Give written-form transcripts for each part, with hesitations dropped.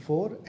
4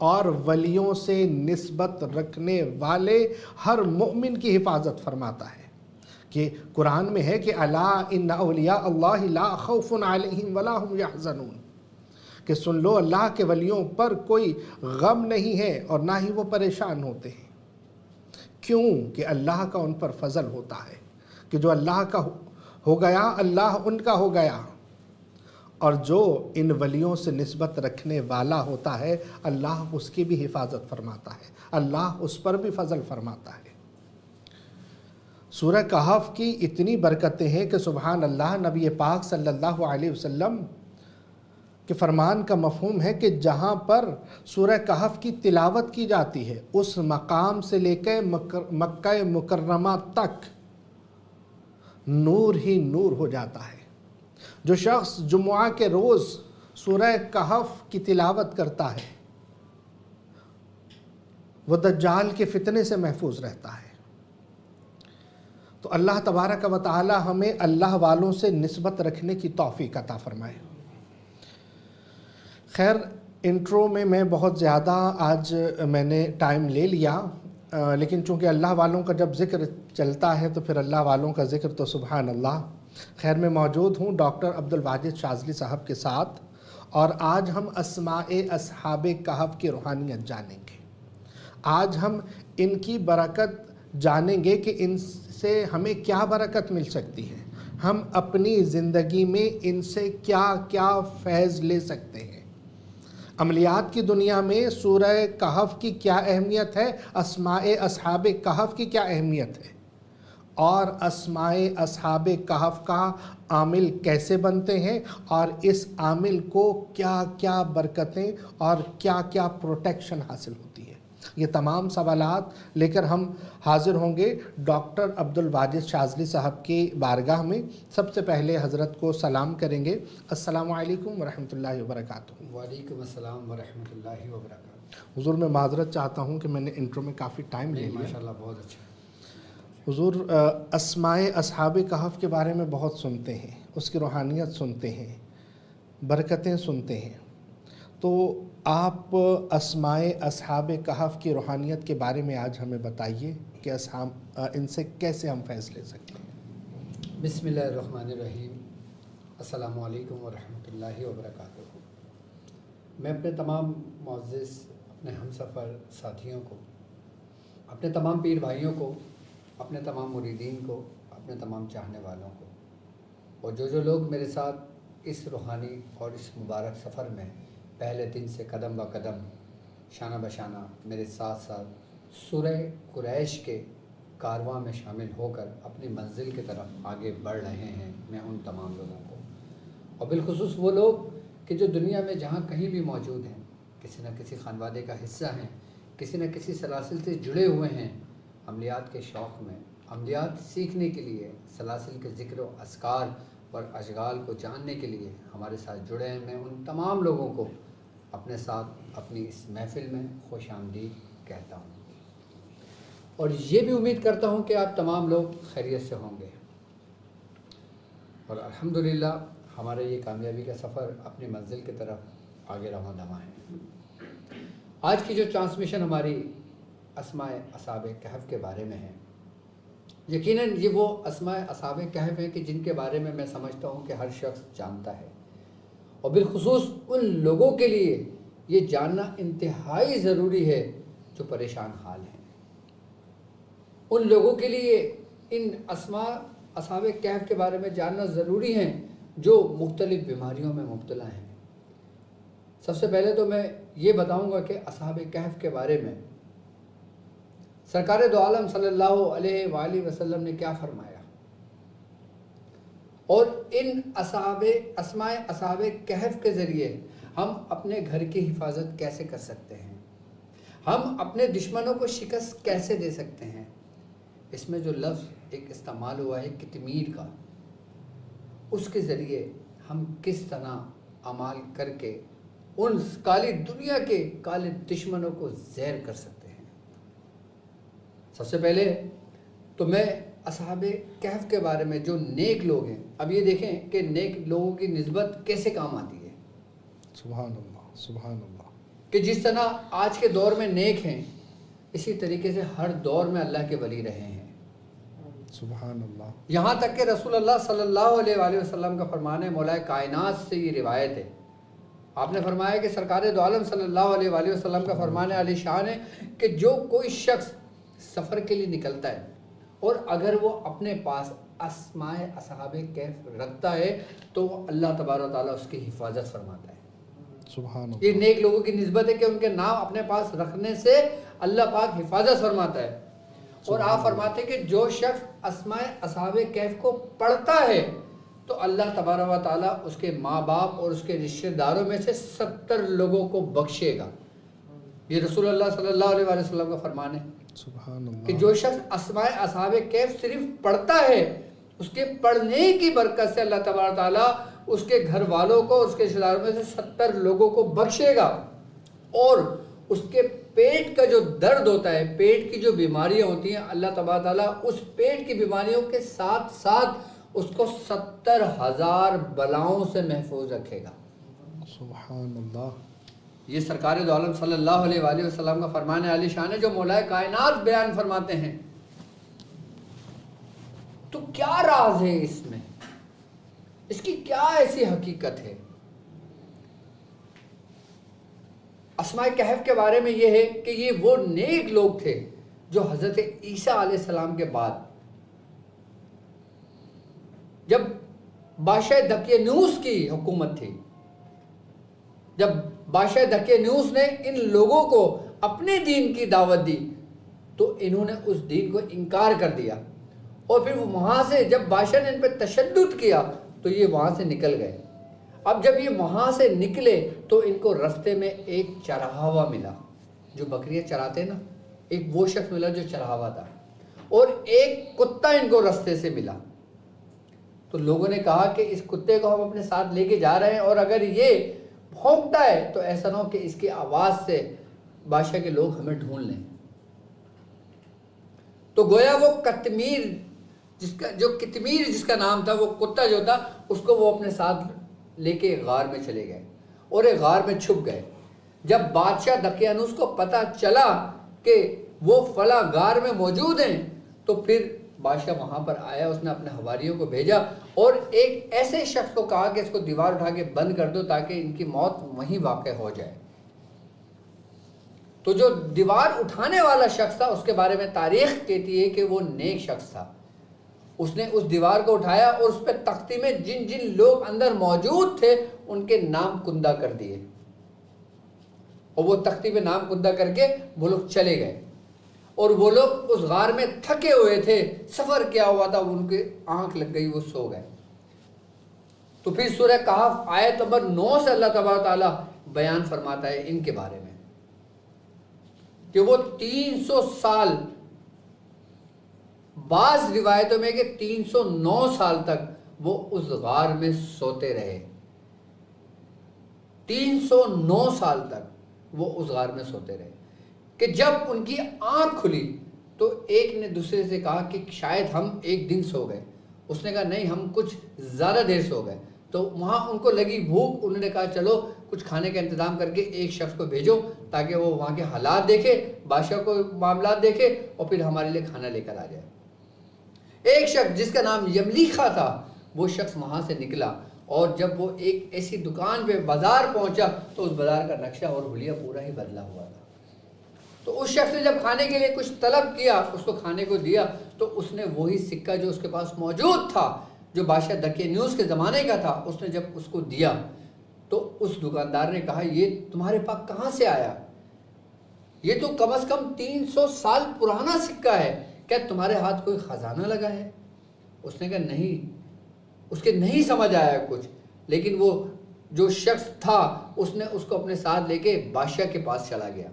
اور ولیوں سے نسبت رکھنے والے ہر مومن کی حفاظت فرماتا ہے۔ کہ قرآن میں ہے کہ الا ان اولیاء اللہ لا خوف علیہم ولا هم یحزنون، کہ سن لو اللہ کے ولیوں پر کوئی غم نہیں ہے اور نہ ہی وہ پریشان ہوتے ہیں۔ کیوں؟ کہ اللہ کا ان پر فضل ہوتا ہے، کہ جو اللہ کا ہو گیا اللہ ان کا ہو گیا، اور جو ان ولیوں سے نسبت رکھنے والا ہوتا ہے اللہ اس کی بھی حفاظت فرماتا ہے، اللہ اس پر بھی فضل فرماتا ہے۔ سورہ کہف کی اتنی برکتیں ہیں کہ سبحان اللہ، نبی پاک صلی اللہ علیہ وسلم کے فرمان کا مفہوم ہے کہ جہاں پر سورہ کہف کی تلاوت کی جاتی ہے اس مقام سے لے کے مکہ مکرمہ تک نور ہی نور ہو جاتا ہے۔ جو شخص جمعہ کے روز سورہ کہف کی تلاوت کرتا ہے وہ دجال کے فتنے سے محفوظ رہتا ہے۔ تو اللہ تبارک و تعالی ہمیں اللہ والوں سے نسبت رکھنے کی توفیق عطا فرمائے۔ خیر، انٹرو میں بہت زیادہ آج میں نے ٹائم لے لیا، لیکن چونکہ اللہ والوں کا جب ذکر چلتا ہے تو پھر اللہ والوں کا ذکر تو سبحان اللہ۔ خیر، میں موجود ہوں ڈاکٹر عبدالواجد شاذلی صاحب کے ساتھ، اور آج ہم اسماء اصحاب کہف کی روحانیت جانیں گے۔ آج ہم ان کی برکت جانیں گے کہ ان سے ہمیں کیا برکت مل سکتی ہے، ہم اپنی زندگی میں ان سے کیا کیا فیض لے سکتے ہیں۔ عملیات کی دنیا میں سورہ کہف کی کیا اہمیت ہے، اسماء اصحاب کہف کی کیا اہمیت ہے، اور اسماء اصحاب کہف کا عامل کیسے بنتے ہیں، اور اس عامل کو کیا کیا برکتیں اور کیا کیا پروٹیکشن حاصل ہوتی ہے۔ یہ تمام سوالات لے کر ہم حاضر ہوں گے ڈاکٹر عبدالواجد شاذلی صاحب کی بارگاہ میں۔ سب سے پہلے حضرت کو سلام کریں گے۔ السلام علیکم ورحمۃ اللہ وبرکاتہ۔ وعلیکم السلام ورحمۃ اللہ وبرکاتہ۔ حضور، میں معذرت چاہتا ہوں کہ میں نے انٹرو میں کافی ٹائم لے لیا۔ ماشاءاللہ، بہت اچھا۔ حضور، اسماء اصحاب کہف کے بارے میں بہت سنتے ہیں، اس کی روحانیت سنتے ہیں، برکتیں سنتے ہیں، تو آپ اسماء اصحاب کہف کی روحانیت کے بارے میں آج ہمیں بتائیے کہ ان سے کیسے ہم فیض لے سکتے ہیں۔ بسم اللہ الرحمن الرحیم۔ السلام علیکم ورحمۃ اللہ وبرکاتہ۔ میں اپنے تمام معزز اپنے ہم سفر ساتھیوں کو، اپنے تمام پیر بھائیوں کو، اپنے تمام مریدین کو، اپنے تمام چاہنے والوں کو، اور جو لوگ میرے ساتھ اس روحانی اور اس مبارک سفر میں پہلے دن سے قدم با قدم شانہ بشانہ میرے ساتھ ساتھ سورہ قریش کے کارواں میں شامل ہو کر اپنی منزل کی طرف آگے بڑھ رہے ہیں، میں ان تمام لوگوں کو، اور بالخصوص وہ لوگ کہ جو دنیا میں جہاں کہیں بھی موجود ہیں، کسی نہ کسی خانوادے کا حصہ ہیں، کسی نہ کسی سلاسل سے جڑے ہوئے ہیں، عملیات کے شوق میں، عملیات سیکھنے کے لیے، سلاسل کے ذکر و اذکار اور اشغال کو جاننے کے لیے ہمارے ساتھ جڑے ہیں، میں ان تمام لوگوں کو اپنے ساتھ اپنی اس محفل میں خوش آمدید کہتا ہوں، اور یہ بھی امید کرتا ہوں کہ آپ تمام لوگ خیریت سے ہوں گے، اور الحمدللہ ہمارا یہ کامیابی کا سفر اپنی منزل کی طرف آگے رواں دواں ہے۔ آج کی جو ٹرانسمیشن ہماری اسماء اصحاب کہف کے بارے میں ہے، یقیناً یہ وہ اسماء اصحاب کہف ہیں کہ جن کے بارے میں میں سمجھتا ہوں کہ ہر شخص جانتا ہے، اور بالخصوص ان لوگوں کے لیے یہ جاننا انتہائی ضروری ہے جو پریشان حال ہیں۔ ان لوگوں کے لیے ان اسماء اصحاب کہف کے بارے میں جاننا ضروری ہے جو مختلف بیماریوں میں مبتلا ہیں۔ سب سے پہلے تو میں یہ بتاؤں گا کہ اصحاب کہف کے بارے میں سرکار دو عالم صلی اللہ علیہ وآلہ وسلم نے کیا فرمایا، اور ان اسماء اصحاب کہف کے ذریعے ہم اپنے گھر کی حفاظت کیسے کر سکتے ہیں، ہم اپنے دشمنوں کو شکست کیسے دے سکتے ہیں۔ اس میں جو لفظ ایک استعمال ہوا ہے کتمیر کا، اس کے ذریعے ہم کس طرح اعمال کر کے ان کالی دنیا کے کالے دشمنوں کو زہر کر سکتے ہیں۔ سب سے پہلے تو میں اصحاب کہف کے بارے میں جو نیک لوگ ہیں، اب یہ دیکھیں کہ نیک لوگوں کی نسبت کیسے کام آتی ہے۔ سبحان اللہ، سبحان اللہ۔ کہ جس طرح آج کے دور میں نیک ہیں، اسی طریقے سے ہر دور میں اللہ کے ولی رہے ہیں۔ سبحان اللہ۔ یہاں تک کہ رسول اللہ صلی اللہ علیہ وآلہ وسلم کا فرمان ہے، مولا کائنات سے یہ روایت ہے، آپ نے فرمایا کہ سرکار دو عالم صلی اللہ علیہ وآلہ وسلم کا فرمان علی شان ہے کہ جو کوئی شخص سفر کے لیے نکلتا ہے اور اگر وہ اپنے پاس اسماء اصحاب کہف رکھتا ہے تو اللہ تبارک و تعالیٰ اس کی حفاظت فرماتا ہے۔ سبحان اللہ۔ یہ نیک لوگوں کی نسبت ہے کہ ان کے نام اپنے پاس رکھنے سے اللہ پاک حفاظت فرماتا ہے۔ اور آپ فرماتے ہیں کہ جو شخص اسماء اصحاب کہف کو پڑھتا ہے تو اللہ تبارک و تعالیٰ اس کے ماں باپ اور اس کے رشتہ داروں میں سے 70 لوگوں کو بخشے گا۔ یہ رسول اللہ صلی اللہ علیہ وآلہ وسلم کا فرمان ہے سبحان اللہ۔ کہ جو شخص اسماء اصحاب کہف صرف پڑھتا ہے، اس کے پڑھنے کی برکت سے اللہ تبارک و تعالیٰ اس کے گھر والوں کو، اس کے رشتہ داروں میں سے 70 لوگوں کو بخشے گا، اور اس کے پیٹ کا جو درد ہوتا ہے، پیٹ کی جو بیماریاں ہوتی ہیں، اللہ تبارک و تعالیٰ اس پیٹ کی بیماریوں کے ساتھ ساتھ اس کو 70,000 بلاؤں سے محفوظ رکھے گا۔ سبحان اللہ۔ یہ سرکار دو عالم صلی اللہ علیہ وآلہ وسلم کا فرمان عالی شان ہے جو مولا کائنات بیان فرماتے ہیں۔ تو کیا راز ہے اس میں؟ اس کی کیا ایسی حقیقت ہے؟ اسماء کہف کے بارے میں یہ ہے کہ یہ وہ نیک لوگ تھے جو حضرت عیسیٰ علیہ السلام کے بعد جب بادشاہ دقیانوس کی حکومت تھی، جب بادشاہ دقیانوس نے ان لوگوں کو اپنے دین کی دعوت دی تو انہوں نے اس دین کو انکار کر دیا، اور پھر وہاں سے جب بادشاہ نے ان پہ تشدد کیا تو یہ وہاں سے نکل گئے۔ اب جب یہ وہاں سے نکلے تو ان کو رستے میں ایک چرواہا ملا، جو بکریاں چراتے نا، ایک وہ شخص ملا جو چرواہا تھا، اور ایک کتا ان کو رستے سے ملا۔ تو لوگوں نے کہا کہ اس کتے کو ہم اپنے ساتھ لے کے جا رہے ہیں، اور اگر یہ بھونکتا ہے تو ایسا نہ ہو کہ اس کی آواز سے بادشاہ کے لوگ ہمیں ڈھونڈ لیں۔ تو گویا وہ قطمیر جس کا نام تھا، وہ کتا جو تھا، اس کو وہ اپنے ساتھ لے کے غار میں چلے گئے اور ایک غار میں چھپ گئے۔ جب بادشاہ دقیانوس کو پتہ چلا کہ وہ فلاں غار میں موجود ہیں تو پھر بادشاہ وہاں پر آیا، اس نے اپنے حواریوں کو بھیجا اور ایک ایسے شخص کو کہا کہ اس کو دیوار اٹھا کے بند کر دو تاکہ ان کی موت وہیں واقع ہو جائے۔ تو جو دیوار اٹھانے والا شخص تھا اس کے بارے میں تاریخ کہتی ہے کہ وہ نیک شخص تھا۔ اس نے اس دیوار کو اٹھایا اور اس پہ تختی میں جن جن لوگ اندر موجود تھے ان کے نام کندہ کر دیے، اور وہ تختی پہ نام کندہ کر کے وہ لوگ چلے گئے، اور وہ لوگ اس غار میں تھکے ہوئے تھے، سفر کیا ہوا تھا، ان کے آنکھ لگ گئی، وہ سو گئے۔ تو پھر سورہ کہف آیت نمبر 9 سے اللہ تبارک تعالیٰ بیان فرماتا ہے ان کے بارے میں کہ وہ 300 سال، بعض روایتوں میں کہ 309 سال تک وہ اس غار میں سوتے رہے۔ 309 سال تک وہ اس غار میں سوتے رہے کہ جب ان کی آنکھ کھلی تو ایک نے دوسرے سے کہا کہ شاید ہم ایک دن سو گئے۔ اس نے کہا نہیں، ہم کچھ زیادہ دیر سو گئے۔ تو وہاں ان کو لگی بھوک، انہوں نے کہا چلو کچھ کھانے کا انتظام کر کے ایک شخص کو بھیجو تاکہ وہ وہاں کے حالات دیکھے، بادشاہ کو معاملات دیکھے اور پھر ہمارے لیے کھانا لے کر آ جائے۔ ایک شخص جس کا نام یملیخا تھا، وہ شخص وہاں سے نکلا، اور جب وہ ایک ایسی دکان پہ بازار پہنچا تو اس بازار کا نقشہ اور حلیہ پورا ہی بدلا ہوا تھا۔ تو اس شخص نے جب کھانے کے لیے کچھ طلب کیا، اس کو کھانے کو دیا، تو اس نے وہی سکہ جو اس کے پاس موجود تھا، جو بادشاہ دقیانوس کے زمانے کا تھا، اس نے جب اس کو دیا تو اس دکاندار نے کہا یہ تمہارے پاس کہاں سے آیا؟ یہ تو کم از کم 300 سال پرانا سکہ ہے، کیا تمہارے ہاتھ کوئی خزانہ لگا ہے؟ اس نے کہا نہیں، اس کے نہیں سمجھ آیا کچھ، لیکن وہ جو شخص تھا اس نے اس کو اپنے ساتھ لے کے بادشاہ کے پاس چلا گیا،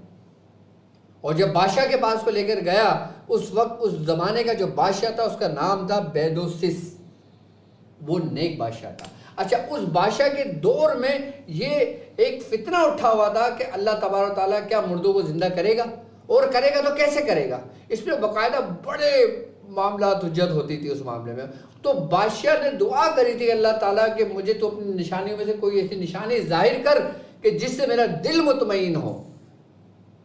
اور جب بادشاہ کے پاس کو لے کر گیا، اس وقت اس زمانے کا جو بادشاہ تھا اس کا نام تھا بیدوسس، وہ نیک بادشاہ تھا۔ اچھا، اس بادشاہ کے دور میں یہ ایک فتنہ اٹھا ہوا تھا کہ اللہ تبارک و تعالیٰ کیا مردوں کو زندہ کرے گا، اور کرے گا تو کیسے کرے گا؟ اس میں باقاعدہ بڑے معاملات حجت ہوتی تھی اس معاملے میں۔ تو بادشاہ نے دعا کری تھی اللہ تعالیٰ کہ مجھے تو اپنی نشانیوں میں سے کوئی ایسی نشانی ظاہر کر کہ جس سے میرا دل مطمئن ہو۔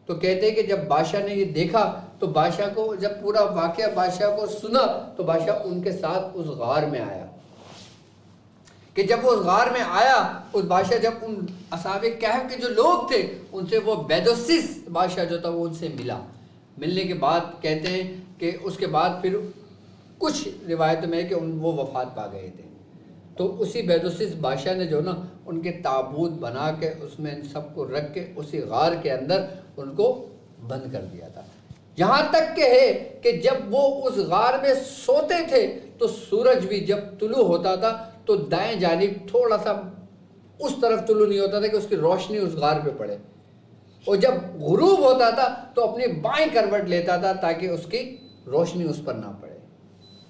تو کہتے ہیں کہ جب بادشاہ نے یہ دیکھا تو بادشاہ کو جب پورا واقعہ بادشاہ کو سنا تو بادشاہ ان کے ساتھ اس غار میں آیا کہ جب وہ اس غار میں آیا اس بادشاہ جب ان اصحاب کہف کے جو لوگ تھے ان سے وہ بیدوسس بادشاہ جو تھا وہ ان سے ملنے کے بعد کہتے ہیں کہ اس کے بعد پھر کچھ روایتوں میں ہے کہ وہ وفات پا گئے تھے. تو اسی بیدوسس بادشاہ نے جو نا ان کے تابوت بنا کے اس میں ان سب کو رکھ کے اسی غار کے اندر ان کو بند کر دیا تھا. یہاں تک کہ ہے کہ جب وہ اس غار میں سوتے تھے تو سورج بھی جب طلوع ہوتا تھا تو دائیں جانب تھوڑا سا اس طرف طلوع نہیں ہوتا تھا کہ اس کی روشنی اس غار پہ پڑے, اور جب غروب ہوتا تھا تو اپنی بائیں کروٹ لیتا تھا تاکہ اس کی روشنی اس پر نہ پڑے.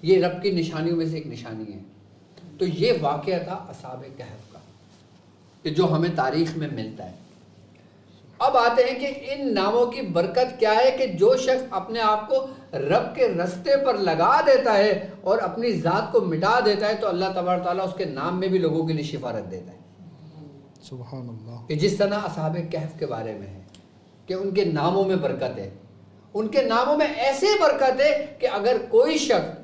یہ رب کی نشانیوں میں سے ایک نشانی ہے. تو یہ واقعہ تھا اصحاب کہف کا کہ جو ہمیں تاریخ میں ملتا ہے. اب آتے ہیں کہ ان ناموں کی برکت کیا ہے کہ جو شخص اپنے آپ کو رب کے رستے پر لگا دیتا ہے اور اپنی ذات کو مٹا دیتا ہے تو اللہ تبارک تعالیٰ اس کے نام میں بھی لوگوں کے لیے شفا رکھ دیتا ہے. سبحان اللہ. کہ جس طرح اصحاب کہف کے بارے میں ہے کہ ان کے ناموں میں برکت ہے. ان کے ناموں میں ایسے برکت ہے کہ اگر کوئی شخص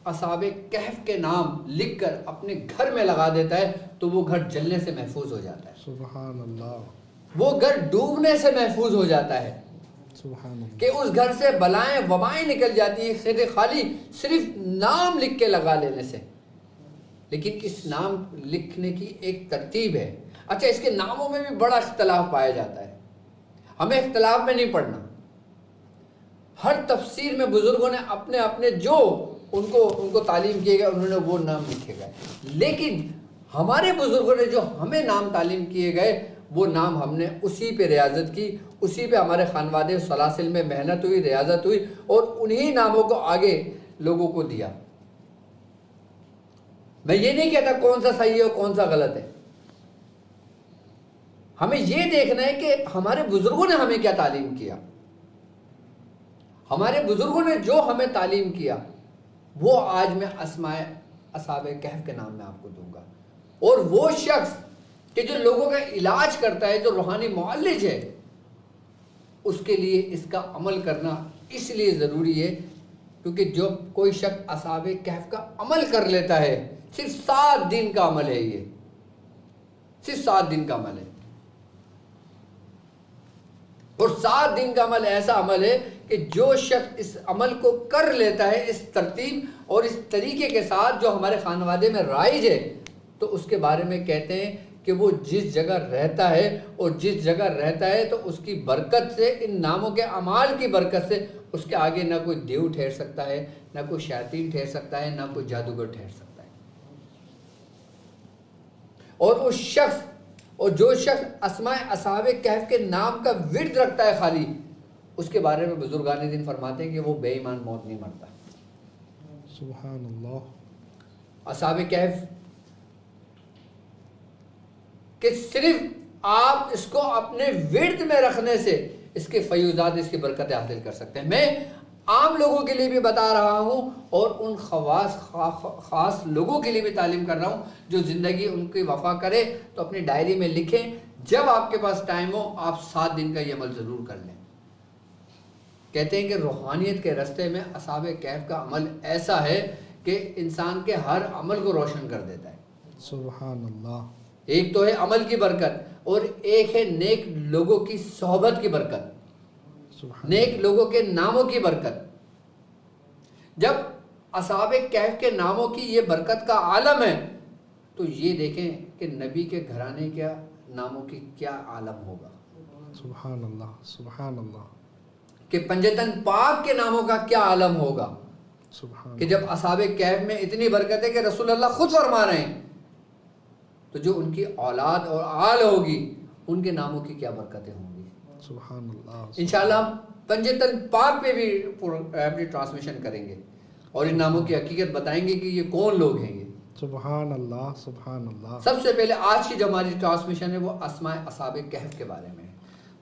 اصحاب کہف کے نام لکھ کر اپنے گھر میں لگا دیتا ہے تو وہ گھر جلنے سے محفوظ ہو جاتا ہے. سبحان اللہ. وہ گھر ڈوبنے سے محفوظ ہو جاتا ہے. سبحان اللہ. کہ اس گھر سے بلائیں وبائیں نکل جاتی ہیں خیر خالی صرف نام لکھ کے لگا لینے سے. لیکن اس نام لکھنے کی ایک ترتیب ہے. اچھا, اس کے ناموں میں بھی بڑا اختلاف پایا جاتا ہے. ہمیں اختلاف میں نہیں پڑھنا. ہر تفسیر میں بزرگوں نے اپنے اپنے جو ان کو تعلیم کیے گئے انہوں نے وہ نام لکھے گئے. لیکن ہمارے بزرگوں نے جو ہمیں نام تعلیم کیے گئے وہ نام ہم نے اسی پہ ریاضت کی, اسی پہ ہمارے خانوادے سلاسل میں محنت ہوئی, ریاضت ہوئی اور انہی ناموں کو آگے لوگوں کو دیا. میں یہ نہیں کہتا کون سا صحیح ہے اور کون سا غلط ہے. ہمیں یہ دیکھنا ہے کہ ہمارے بزرگوں نے ہمیں کیا تعلیم کیا. ہمارے بزرگوں نے جو ہمیں تعلیم کیا وہ آج میں اسماء اصحاب کہف کے نام میں آپ کو دوں گا. اور وہ شخص کہ جو لوگوں کا علاج کرتا ہے, جو روحانی معالج ہے, اس کے لیے اس کا عمل کرنا اس لیے ضروری ہے کیونکہ جو کوئی شخص اصحاب کہف کا عمل کر لیتا ہے, صرف 7 دن کا عمل ہے, یہ صرف 7 دن کا عمل ہے. اور 7 دن کا عمل ایسا عمل ہے کہ جو شخص اس عمل کو کر لیتا ہے اس ترتیب اور اس طریقے کے ساتھ جو ہمارے خانوادے میں رائج ہے, تو اس کے بارے میں کہتے ہیں کہ وہ جس جگہ رہتا ہے اور جس جگہ رہتا ہے تو اس کی برکت سے, ان ناموں کے اعمال کی برکت سے اس کے آگے نہ کوئی دیو ٹھہر سکتا ہے, نہ کوئی شیاطین ٹھہر سکتا ہے, نہ کوئی جادوگر ٹھہر سکتا ہے. اور اس شخص اور جو شخص اسماء اصحاب کہف کے نام کا ورد رکھتا ہے خالی, اس کے بارے میں بزرگان دین فرماتے ہیں کہ وہ بے ایمان موت نہیں مرتا. سبحان اللہ. اصحاب کہف کہ صرف آپ اس کو اپنے ورد میں رکھنے سے اس کے فیوزات, اس کی برکتیں حاصل کر سکتے ہیں. میں عام لوگوں کے لیے بھی بتا رہا ہوں اور ان خاص لوگوں کے لیے بھی تعلیم کر رہا ہوں جو زندگی ان کی وفا کرے تو اپنی ڈائری میں لکھیں, جب آپ کے پاس ٹائم ہو آپ 7 دن کا یہ عمل ضرور کر لیں. کہتے ہیں کہ روحانیت کے راستے میں اصحاب کہف کا عمل ایسا ہے کہ انسان کے ہر عمل کو روشن کر دیتا ہے. سبحان اللہ. ایک تو ہے عمل کی برکت اور ایک ہے نیک لوگوں کی صحبت کی برکت, نیک لوگوں کے ناموں کی برکت. جب اصحاب کہف کے ناموں کی یہ برکت کا عالم ہے تو یہ دیکھیں کہ نبی کے گھرانے کے ناموں کی کیا عالم ہوگا. سبحان اللہ. سبحان اللہ. کہ پنجتن پاک کے ناموں کا کیا عالم ہوگا. سبحان کہ جب اصحاب کہف میں اتنی برکت ہے کہ رسول اللہ خود فرما رہے ہیں تو جو ان کی اولاد اور آل ہوگی ان کے ناموں کی کیا برکتیں ہوں گی. سبحان اللہ. انشاءاللہ ہم پنجتن پاک پہ بھی اپنی ٹرانسمیشن کریں گے اور ان ناموں کی حقیقت بتائیں گے کہ یہ کون لوگ ہیں. یہ سبحان اللہ. سبحان اللہ. سب سے پہلے آج کی جو ہماری ٹرانسمیشن ہے وہ اسماء اصحاب کہف کے بارے میں ہے.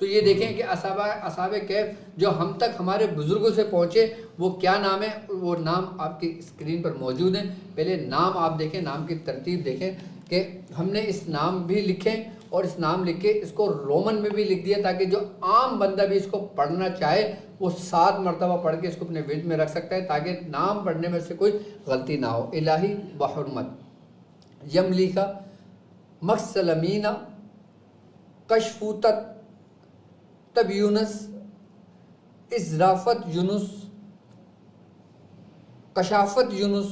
تو یہ دیکھیں کہ اصحاب کہف جو ہم تک ہمارے بزرگوں سے پہنچے وہ کیا نام ہے. وہ نام آپ کی اسکرین پر موجود ہیں. پہلے نام آپ دیکھیں, نام کی ترتیب دیکھیں کہ ہم نے اس نام بھی لکھیں اور اس نام لکھ کے اس کو رومن میں بھی لکھ دیا تاکہ جو عام بندہ بھی اس کو پڑھنا چاہے وہ 7 مرتبہ پڑھ کے اس کو اپنے ورد میں رکھ سکتا ہے تاکہ نام پڑھنے میں سے کوئی غلطی نہ ہو. الہی بحرمت یملیکا مکسلمینا کشفوتت تب یونس ازرافت یونس کشافت یونس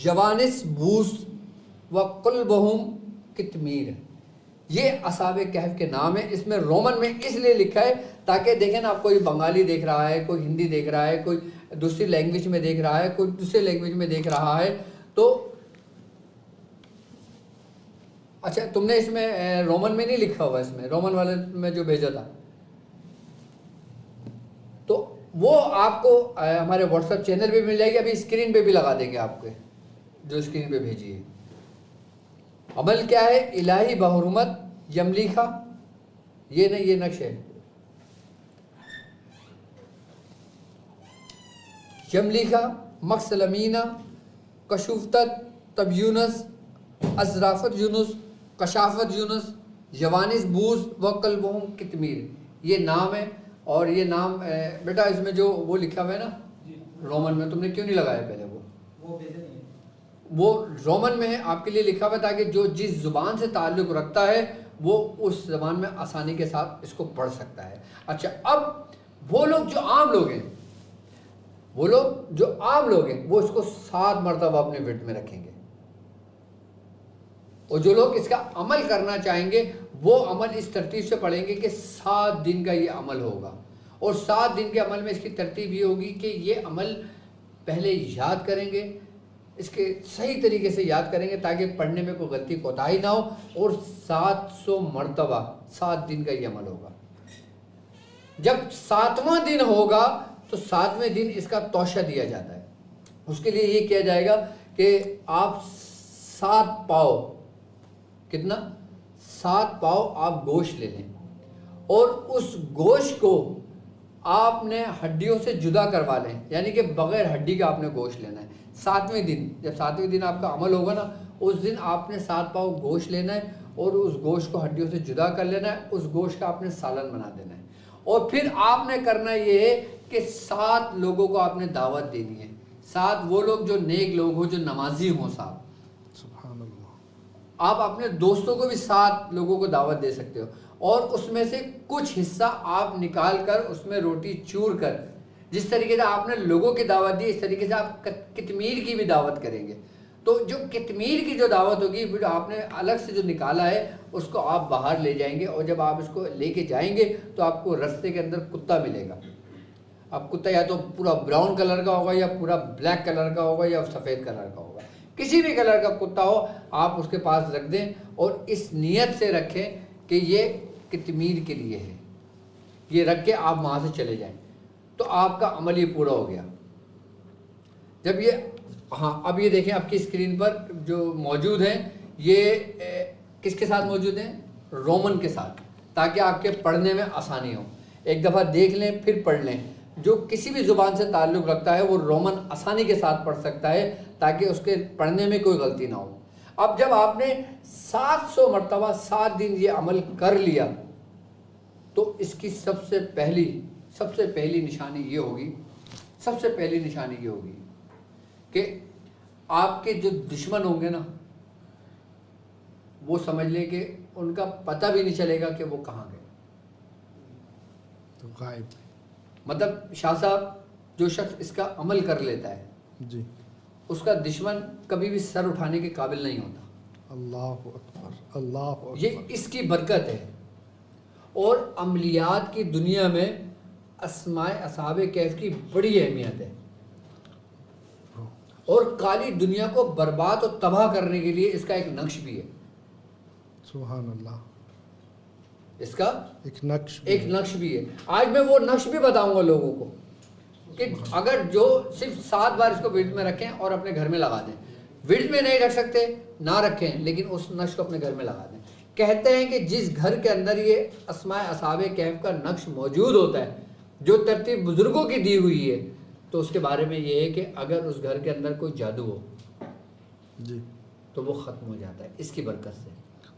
جوانس بوس و قلبہم کتمیر. یہ اصحاب کہف کے نام ہیں. اس میں رومن میں اس لیے لکھا ہے تاکہ دیکھیں نا آپ کوئی بنگالی دیکھ رہا ہے, کوئی ہندی دیکھ رہا ہے, کوئی دوسری لینگویج میں دیکھ رہا ہے, کوئی دوسری لینگویج میں دیکھ رہا ہے, تو اچھا تم نے اس میں رومن میں نہیں لکھا ہوا, اس میں رومن والے میں جو بھیجا تھا تو وہ آپ کو ہمارے واٹس ایپ چینل پہ مل جائے گی. ابھی اسکرین پہ بھی لگا دیں گے آپ کے جو اسکرین پہ بھیجی ہے. عمل کیا ہے؟ الہی بحرمت یملیکا, یہ نہیں یہ نقش ہے, یملیکا مکسلمینا کشوفتت تب یونس ازرافت یونس کشافت یونس جوانس بوز و قلبہم کتمیر. یہ نام ہے. اور یہ نام بیٹا اس میں جو وہ لکھا ہوا ہے نا رومن میں, تم نے کیوں نہیں لگایا پہلے؟ وہ رومن میں ہے, آپ کے لیے لکھا ہوا ہے تاکہ جو جس زبان سے تعلق رکھتا ہے وہ اس زبان میں آسانی کے ساتھ اس کو پڑھ سکتا ہے. اچھا اب وہ لوگ جو عام لوگ ہیں, وہ اس کو 7 مرتبہ اپنے ورد میں رکھیں گے, اور جو لوگ اس کا عمل کرنا چاہیں گے وہ عمل اس ترتیب سے پڑھیں گے کہ 7 دن کا یہ عمل ہوگا. اور 7 دن کے عمل میں اس کی ترتیب یہ ہوگی کہ یہ عمل پہلے یاد کریں گے, اس کے صحیح طریقے سے یاد کریں گے تاکہ پڑھنے میں کوئی غلطی کوتاہی نہ ہو, اور 700 مرتبہ 7 دن کا یہ عمل ہوگا. جب 7واں دن ہوگا تو 7ویں دن اس کا توشہ دیا جاتا ہے. اس کے لیے یہ کیا جائے گا کہ آپ 7 پاؤ, کتنا 7 پاؤ آپ گوشت لے لیں, اور اس گوشت کو آپ نے ہڈیوں سے جدا کروا لیں, یعنی کہ بغیر ہڈی کا آپ نے گوشت لینا ہے. 7ویں دن, جب 7ویں دن آپ کا عمل ہوگا نا, اس دن آپ نے 7 پاؤ گوشت لینا ہے اور اس گوشت کو ہڈیوں سے جدا کر لینا ہے. اس گوشت کا آپ نے سالن بنا دینا ہے, اور پھر آپ نے کرنا یہ ہے کہ 7 لوگوں کو آپ نے دعوت دینی ہے. 7 وہ لوگ جو نیک لوگ ہوں, جو نمازی ہوں. سبحان اللہ. آپ اپنے دوستوں کو بھی 7 لوگوں کو دعوت دے سکتے ہو, اور اس میں سے کچھ حصہ آپ نکال کر اس میں روٹی چور کر, جس طریقے سے آپ نے لوگوں کی دعوت دی اس طریقے سے آپ کتمیر کی بھی دعوت کریں گے. تو جو کتمیر کی جو دعوت ہوگی پھر آپ نے الگ سے جو نکالا ہے اس کو آپ باہر لے جائیں گے, اور جب آپ اس کو لے کے جائیں گے تو آپ کو رستے کے اندر کتا ملے گا. اب کتا یا تو پورا براؤن کلر کا ہوگا, یا پورا بلیک کلر کا ہوگا, یا سفید کلر کا ہوگا. کسی بھی کلر کا کتا ہو آپ اس کے پاس رکھ دیں, اور اس نیت سے رکھیں کہ یہ کتمیر کے لیے ہے. یہ رکھ کے آپ وہاں سے چلے جائیں تو آپ کا عمل یہ پورا ہو گیا. جب یہ اب یہ دیکھیں آپ کی اسکرین پر جو موجود ہیں, یہ کس کے ساتھ موجود ہیں؟ رومن کے ساتھ, تاکہ آپ کے پڑھنے میں آسانی ہو. ایک دفعہ دیکھ لیں پھر پڑھ لیں. جو کسی بھی زبان سے تعلق رکھتا ہے وہ رومن آسانی کے ساتھ پڑھ سکتا ہے تاکہ اس کے پڑھنے میں کوئی غلطی نہ ہو. اب جب آپ نے 700 مرتبہ 7 دن یہ عمل کر لیا تو اس کی سب سے پہلی نشانی یہ ہوگی کہ آپ کے جو دشمن ہوں گے نا, وہ سمجھ لیں کہ ان کا پتہ بھی نہیں چلے گا کہ وہ کہاں گئے. تو غائب. مطلب شاہ صاحب جو شخص اس کا عمل کر لیتا ہے جی, اس کا دشمن کبھی بھی سر اٹھانے کے قابل نہیں ہوتا. اللہ اکبر, اللہ اکبر. یہ اس کی برکت ہے. اور عملیات کی دنیا میں اسماء اصحاب کہف کی بڑی اہمیت ہے, اور کالی دنیا کو برباد اور تباہ کرنے کے لیے اس کا ایک نقش بھی ہے. سبحان اللہ. اس کا ایک نقش بھی ہے. آج میں وہ نقش بھی بتاؤں گا لوگوں کو کہ اگر جو صرف 7 بار اس کو ورد میں رکھیں اور اپنے گھر میں لگا دیں. ورد میں نہیں رکھ سکتے نہ رکھیں, لیکن اس نقش کو اپنے گھر میں لگا دیں. کہتے ہیں کہ جس گھر کے اندر یہ اسماء اصحاب کہف کا نقش موجود ہوتا ہے, جو ترتیب بزرگوں کی دی ہوئی ہے, تو اس کے بارے میں یہ ہے کہ اگر اس گھر کے اندر کوئی جادو ہو جی تو وہ ختم ہو جاتا ہے اس کی برکت سے.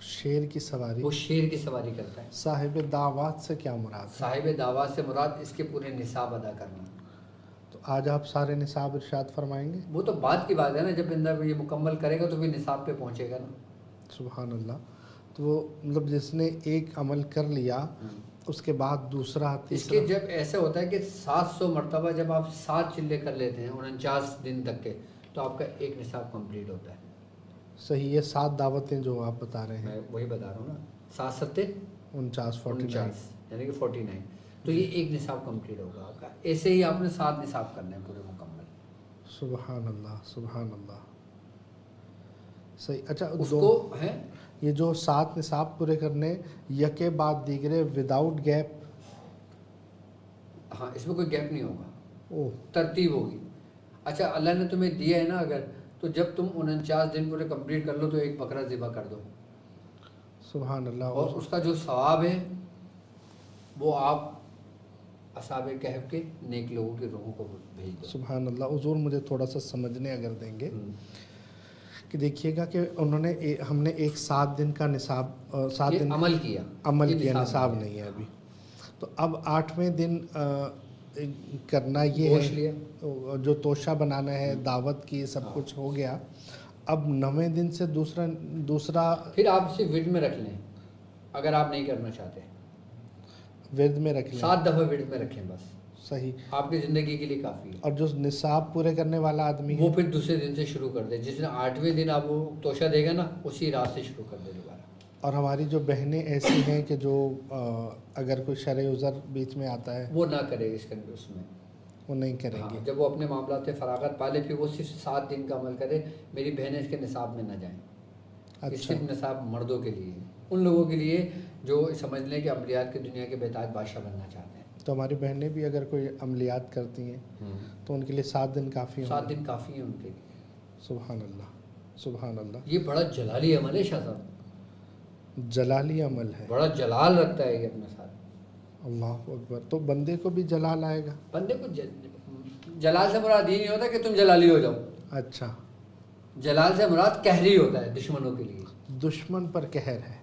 شیر کی سواری، وہ شیر کی سواری کرتا ہے۔ صاحب دعوات سے کیا مراد ہے؟ صاحب دعوات سے مراد اس کے پورے نصاب ادا کرنا۔ تو آج آپ سارے نصاب ارشاد فرمائیں گے؟ وہ تو بعد کی بات ہے نا، جب بندہ یہ مکمل کرے گا تو پھر نصاب پہ پہنچے گا نا۔ سبحان اللہ۔ تو وہ مطلب جس نے ایک عمل کر لیا اس کے بعد دوسرا اس تیسرا، کے جب ایسا ہوتا ہے کہ 700 مرتبہ جب آپ 7 چلے کر لیتے ہیں 49 دن تک کے، تو آپ کا ایک نصاب کمپلیٹ ہوتا ہے۔ صحیح ہے۔ 7 دعوتیں جو آپ بتا رہے ہیں، میں وہی بتا رہا ہوں نا، 7 7 49 49 یعنی کہ 49، تو یہ ایک نصاب کمپلیٹ ہوگا آپ کا۔ ایسے ہی آپ نے 7 نصاب کرنے ہیں پورے مکمل۔ سبحان اللہ، سبحان اللہ۔ صحیح۔ اچھا، اس کو ہے یہ جو 7 نصاب پورے کرنے یکے بعد دیگرے وداؤٹ گیپ، ہاں، اس میں کوئی گیپ نہیں ہوگا، اوہ ترتیب ہوگی۔ اچھا، اللہ نے تمہیں دیا ہے نا اگر، تو جب تم 49 دن پورے کمپلیٹ کر لو تو ایک بکرا ذبح کر دو، سبحان اللہ۔ اور اس کا جو ثواب ہے وہ آپ اصحاب کہف کے نیک لوگوں کی روحوں کو بھیج دو۔ سبحان اللہ۔ حضور مجھے تھوڑا سا سمجھنے اگر دیں گے کہ دیکھیے گا کہ انہوں نے ہم نے ایک 7 دن کا نصاب، 7 دن عمل کیا، عمل یہ کیا، نصاب نہیں ہے ابھی، تو اب 8ویں دن کرنا یہ گوشت لیا، ہے جو توشہ بنانا ہے، دعوت کی، سب کچھ ہو گیا۔ اب 9ویں دن سے دوسرا پھر آپ اسے ورد میں رکھ لیں اگر آپ نہیں کرنا چاہتے، ورد میں رکھ لیں، 7 دفعہ ورد میں رکھیں بس، صحیح۔ آپ کی زندگی کے لیے کافی ہے۔ اور جو نصاب پورے کرنے والا آدمی ہے وہ پھر دوسرے دن سے شروع کر دے، جس دن 8ویں دن آپ وہ توشہ دے گا نا، اسی رات سے شروع کر دے دوبارہ۔ اور ہماری جو بہنیں ایسی ہیں کہ جو اگر کوئی شرع عذر بیچ میں آتا ہے وہ نہ کرے اس کے اندر، اس میں وہ نہیں کریں گے۔ ہاں، جب وہ اپنے معاملات سے فراغت پالے پھر وہ صرف 7 دن کا عمل کرے۔ میری بہنیں اس کے نصاب میں نہ جائیں، یہ اچھا، صرف نصاب مردوں کے لیے ہے، ان لوگوں کے لیے جو سمجھ لیں کہ عملیات کی دنیا کے بے تاج بادشاہ بننا چاہتے ہیں۔ تو ہماری بہنیں بھی اگر کوئی عملیات کرتی ہیں تو ان کے لیے 7 دن کافی ہوں 7 دن کافی ہیں ان کے لیے۔ سبحان اللہ، سبحان اللہ۔ یہ بڑا جلالی عمل ہے شاہ صاحب، جلالی عمل ہے، بڑا جلال رکھتا ہے یہ اپنے ساتھ۔ اللہ اکبر۔ تو بندے کو بھی جلال آئے گا؟ بندے کو جلال سے مراد یہ نہیں ہوتا کہ تم جلالی ہو جاؤ، اچھا، جلال سے مراد قہری ہوتا ہے دشمنوں کے لیے۔ دشمن پر قہر ہے۔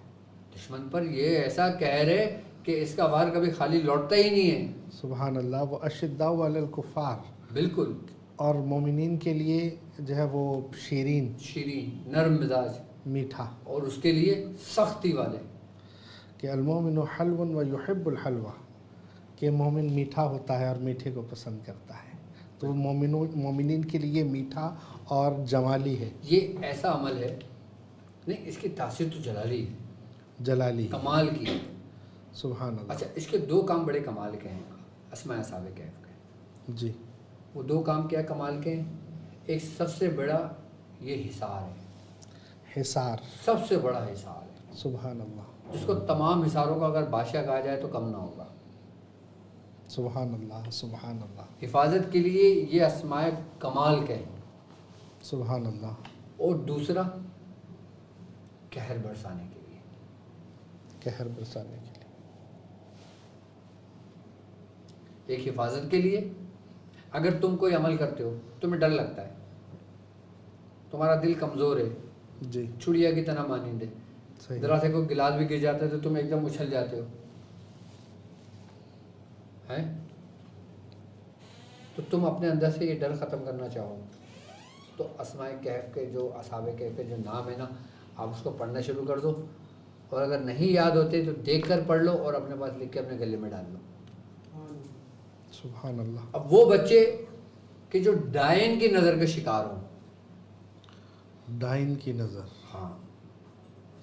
دشمن پر یہ ایسا قہر ہے کہ اس کا وار کبھی خالی لوٹتا ہی نہیں ہے۔ سبحان اللہ۔ وہ اشداء علی الکفار، بالکل، اور مومنین کے لیے جو ہے وہ شیرین، شیرین، نرم مزاج، میٹھا، اور اس کے لیے سختی والے۔ کہ المومن حلو و یحب الحلوہ، کہ مومن میٹھا ہوتا ہے اور میٹھے کو پسند کرتا ہے، تو مومنین کے لیے میٹھا اور جمالی ہے، یہ ایسا عمل ہے، نہیں اس کی تاثیر تو جلالی ہے، جلالی ہے۔ کمال کی ہے۔ سبحان اللہ۔ اچھا، اس کے 2 کام بڑے کمال کے ہیں اسماء اصحاب کہف کے۔ جی، وہ 2 کام کیا کمال کے ہیں؟ ایک سب سے بڑا یہ حصار ہے، حصار، سب سے بڑا حصار ہے، سبحان اللہ، جس کو تمام حصاروں کا اگر بادشاہ کہا جائے تو کم نہ ہوگا۔ سبحان اللہ، سبحان اللہ، حفاظت کے لیے یہ اسماء کمال کے ہیں۔ سبحان اللہ۔ اور دوسرا قہر برسانے کے لیے۔ قہر برسانے کے لیے، ایک حفاظت کے لیے، اگر تم کوئی عمل کرتے ہو تمہیں ڈر لگتا ہے، تمہارا دل کمزور ہے، جی، چڑیا کی طرح مانند ہے، صحیح، ذرا سے کوئی گلاس بھی گر جاتا ہے تو تم ایک دم اچھل جاتے ہو، ہیں؟ تو تم اپنے اندر سے یہ ڈر ختم کرنا چاہو تو اسماء کہف کے جو اصحاب کہف کے جو نام ہے نا، آپ اس کو پڑھنا شروع کر دو، اور اگر نہیں یاد ہوتے تو دیکھ کر پڑھ لو اور اپنے پاس لکھ کے اپنے گلے میں ڈال لو۔ سبحان اللہ۔ اب وہ بچے کہ جو ڈائن کی نظر کے شکار ہوں، ڈائن کی نظر، ہاں،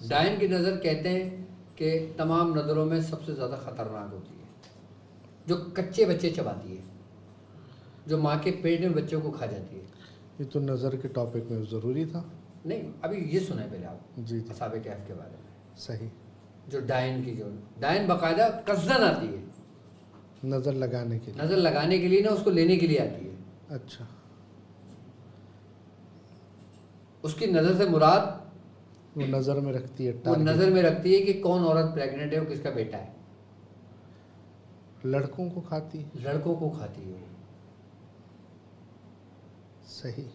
ڈائن کی نظر کہتے ہیں کہ تمام نظروں میں سب سے زیادہ خطرناک ہوتی ہے، جو کچے بچے چباتی ہے، جو ماں کے پیٹ میں بچوں کو کھا جاتی ہے۔ یہ تو نظر کے ٹاپک میں ضروری تھا۔ نہیں، ابھی یہ سنیں پہلے آپ جی جی، اصحاب کہف کے بارے میں۔ صحیح، جو ڈائن کی جو ڈائن باقاعدہ قصدن آتی ہے، نظر لگانے کے لیے، نظر لگانے کے لیے نہ، اس کو لینے کے لیے آتی ہے۔ اچھا، اس کی نظر سے مراد وہ نظر میں رکھتی ہے وہ ٹارگٹ، نظر میں رکھتی ہے کہ کون عورت پریگننٹ ہے اور کس کا بیٹا ہے، لڑکوں کو کھاتی ہے، لڑکوں کو کھاتی ہے وہ۔ صحیح،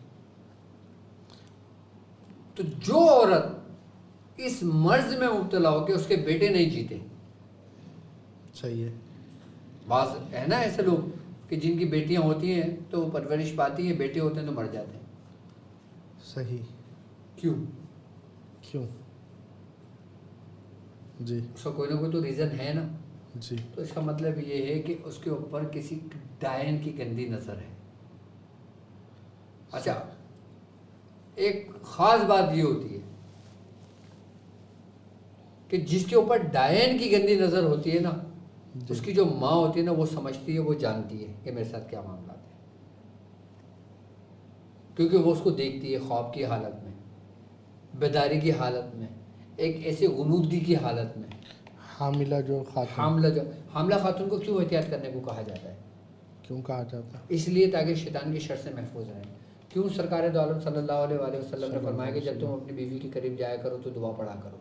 تو جو عورت اس مرض میں مبتلا ہو کہ اس کے بیٹے نہیں جیتے. صحیح ہے. بعض ہے نا ایسے لوگ کہ جن کی بیٹیاں ہوتی ہیں تو وہ پرورش پاتی ہیں, بیٹے ہوتے ہیں تو مر جاتے ہیں. صحیح. کیوں؟ جی. اس کا کوئی نہ کوئی تو ریزن ہے نا. جی. تو اس کا مطلب یہ ہے کہ اس کے اوپر کسی ڈائن کی گندی نظر ہے. اچھا, ایک خاص بات یہ ہوتی ہے کہ جس کے اوپر ڈائن کی گندی نظر ہوتی ہے نا, اس کی جو ماں ہوتی ہے نا, وہ سمجھتی ہے, وہ جانتی ہے کہ میرے ساتھ کیا معاملات ہیں, کیونکہ وہ اس کو دیکھتی ہے خواب کی حالت میں, بیداری کی حالت میں, ایک ایسے غنودگی کی حالت میں. حاملہ خاتون کو کیوں احتیاط کرنے کو کہا جاتا ہے؟ کیوں کہا جاتا ہے؟ اس لیے تاکہ شیطان کی شر سے محفوظ رہیں. کیوں؟ سرکار دو عالم صلی اللہ علیہ وآلہ وسلم نے فرمایا کہ جب تم اپنی بیوی کے قریب جایا کرو تو دعا پڑھا کرو.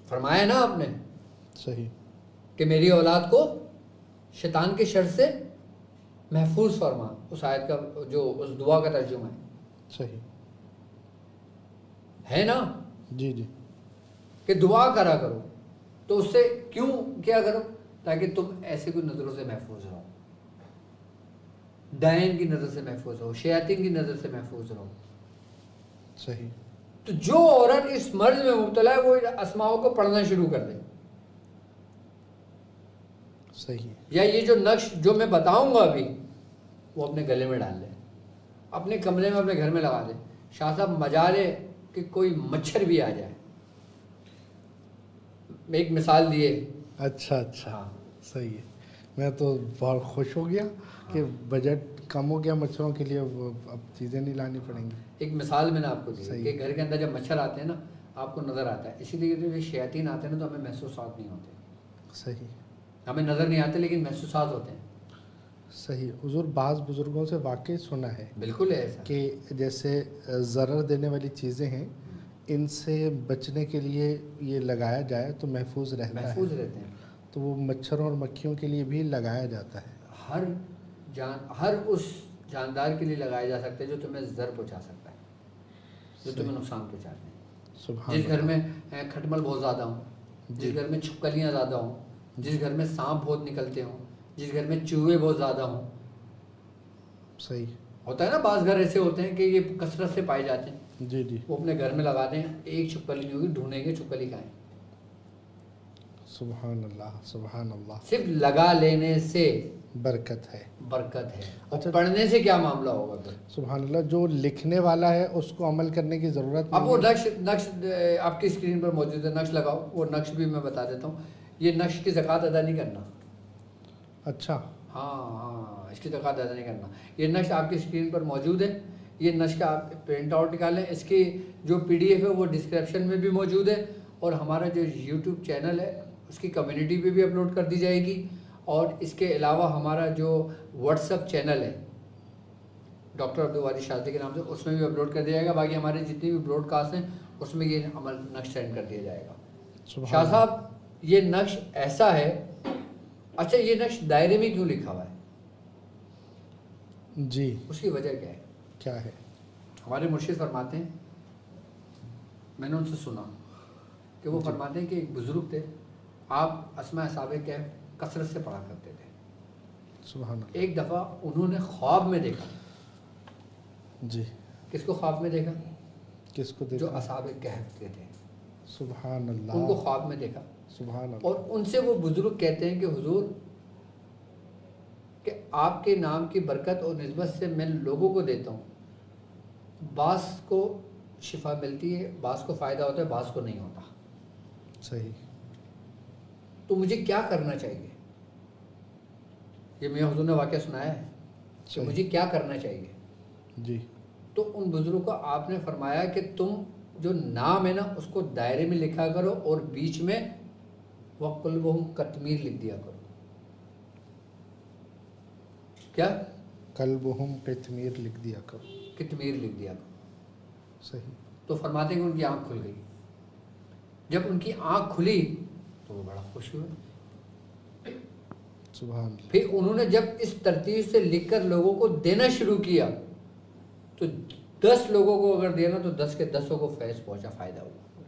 فرمایا نا آپ نے صحیح کہ میری اولاد کو شیطان کے شر سے محفوظ فرما. اس آیت کا جو اس دعا کا ترجمہ ہے. صحیح ہے نا. جی جی. کہ دعا کرا کرو. تو اس سے کیوں کیا کرو؟ تاکہ تم ایسے کوئی نظروں سے محفوظ رہو, ڈائن کی نظر سے محفوظ رہو, شیاطین کی نظر سے محفوظ رہو. صحیح. تو جو عورت اس مرض میں مبتلا ہے وہ اسماؤں کو پڑھنا شروع کر دے. صحیح. یا یہ جو نقش جو میں بتاؤں گا ابھی وہ اپنے گلے میں ڈال لے, اپنے کمرے میں, اپنے گھر میں لگا دے. شاہ صاحب مجالے کہ کوئی مچھر بھی آ جائے. ایک مثال دیے. اچھا. ہاں صحیح ہے. میں تو بہت خوش ہو گیا کہ بجٹ کم ہو گیا مچھروں کے لیے, اب چیزیں نہیں لانی پڑیں گی. ایک مثال میں نے آپ کو دی کہ گھر کے اندر جب مچھر آتے ہیں نا آپ کو نظر آتا ہے. اسی لیے جب شیاطین آتے ہیں نا تو ہمیں محسوسات نہیں ہوتے. صحیح. ہمیں نظر نہیں آتے لیکن محسوسات ہوتے ہیں. صحیح. حضور بعض بزرگوں سے واقعی سنا ہے بالکل ہے ایسا کہ جیسے ضرر دینے والی چیزیں ہیں, ان سے بچنے کے لیے یہ لگایا جائے تو محفوظ رہتے ہیں. تو وہ مچھروں اور مکھیوں کے لیے بھی لگایا جاتا ہے. ہر اس جاندار کے لیے لگایا جا سکتا ہے جو تمہیں زر پہنچا سکتا ہے, جو تمہیں نقصان پہنچاتے ہیں. جس گھر میں کھٹمل بہت زیادہ ہوں, جس گھر میں چھپکلیاں زیادہ ہوں, جس گھر میں سانپ بہت نکلتے ہوں, جس گھر میں چوہے بہت زیادہ ہوں. صحیح ہوتا ہے نا, بعض گھر ایسے ہوتے ہیں کہ یہ کثرت سے پائے جاتے ہیں. جی جی. وہ اپنے گھر میں لگا دیں, ایک چھپکلی نہیں ہوگی, ڈھونڈیں گے چھپکلی کھائیں. سبحان اللہ سبحان اللہ. صرف لگا لینے سے برکت ہے. اچھا, پڑھنے سے کیا معاملہ ہوگا پھر؟ سبحان اللہ. جو لکھنے والا ہے اس کو عمل کرنے کی ضرورت نہیں. اب وہ نقش آپ کی اسکرین پر موجود ہے, نقش لگاؤ. وہ نقش بھی میں بتا دیتا ہوں. یہ نقش کی زکوٰۃ ادا نہیں کرنا. اچھا. ہاں, اس کی زکوٰۃ ادا نہیں کرنا. یہ نقش آپ کی اسکرین پر موجود ہے. یہ نقش کا آپ پرنٹ آؤٹ نکالیں. اس کی جو PDF ہے وہ ڈسکرپشن میں بھی موجود ہے, اور ہمارا جو YouTube چینل ہے اس کی کمیونٹی پہ بھی اپلوڈ کر دی جائے گی. اور اس کے علاوہ ہمارا جو واٹس ایپ چینل ہے ڈاکٹر عبدالواری شاذلی کے نام سے, اس میں بھی اپلوڈ کر دیا جائے گا. باقی ہمارے جتنے بھی براڈ کاسٹ ہیں اس میں یہ نقش سینڈ کر دیا جائے گا. شاہ صاحب یہ نقش ایسا ہے. اچھا, یہ نقش دائرے میں کیوں لکھا ہوا ہے؟ جی, اس کی وجہ کیا ہے؟ کیا ہے؟ ہمارے مرشد فرماتے ہیں, میں نے ان سے سنا کہ وہ فرماتے ہیں کہ ایک بزرگ تھے, آپ اسماء اصحاب کہف کثرت سے پڑھا کرتے تھے. سبحان اللہ. ایک دفعہ انہوں نے خواب میں دیکھا. جی. کس کو خواب میں دیکھا؟ کس کو دیکھا؟ جو اصحاب کہف کے تھے. سبحان اللہ. ان کو خواب میں دیکھا. سبحان اللہ. اور ان سے وہ بزرگ کہتے ہیں کہ حضور کہ آپ کے نام کی برکت اور نسبت سے میں لوگوں کو دیتا ہوں, بعض کو شفا ملتی ہے, بعض کو فائدہ ہوتا ہے, بعض کو نہیں ہوتا. صحیح. تو مجھے کیا کرنا چاہیے؟ یہ میں حضور نے واقعہ سنایا ہے کہ مجھے کیا کرنا چاہیے. جی. تو ان بزرگوں کو آپ نے فرمایا کہ تم جو نام ہے نا اس کو دائرے میں لکھا کرو, اور بیچ میں وَقُلْبُهُمْ کتمیر لکھ دیا کرو. کیا؟ قلبہم قتمیر لکھ دیا کرو. کتمیر لکھ دیا کرو. صحیح. تو فرماتے ہیں کہ ان کی آنکھ کھل گئی. جب ان کی آنکھ کھلی تو وہ بڑا خوش ہوئے. سبحان اللہ. پھر انہوں نے جب اس ترتیب سے لکھ کر لوگوں کو دینا شروع کیا تو 10 لوگوں کو اگر دینا تو 10 کے 10 کو فیض پہنچا, فائدہ ہوا.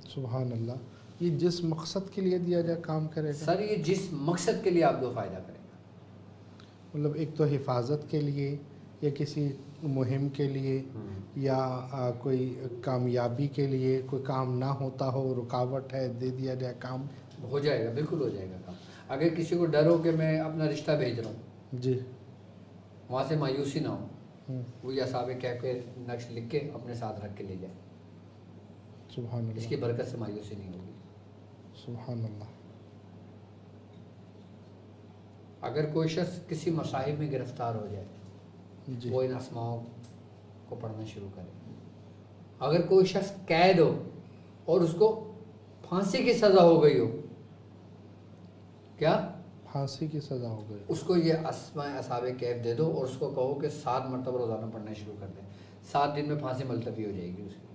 سبحان اللہ. یہ جس مقصد کے لیے دیا جائے کام کرے گا سر یہ جس مقصد کے لیے آپ کو فائدہ کرے گا. مطلب ایک تو حفاظت کے لیے یا کسی مہم کے لیے یا کوئی کامیابی کے لیے، کوئی کام نہ ہوتا ہو، رکاوٹ ہے، دے دیا جائے کام. ہو جائے گا، بالکل ہو جائے گا کام. اگر کسی کو ڈر ہو کہ میں اپنا رشتہ بھیج رہا ہوں، جی وہاں سے مایوسی نہ ہو، وہ یہ اصحاب کہف کے نقش لکھ کے اپنے ساتھ رکھ کے لے جائے. سبحان اس اللہ. کی برکت سے مایوسی نہیں ہوگی. سبحان اللہ. اگر کوئی شخص کسی مصائب میں گرفتار ہو جائے، جی وہ ان اسماؤں کو پڑھنا شروع کرے. اگر کوئی شخص قید ہو اور اس کو پھانسی کی سزا ہو گئی ہو، کیا پھانسی کی سزا ہو گئی، اس کو یہ اسماء اصحاب کہف دے دو اور اس کو کہو کہ 7 مرتبہ روزانہ پڑھنا شروع کر دیں. 7 دن میں پھانسی ملتوی ہو جائے گی اس کی.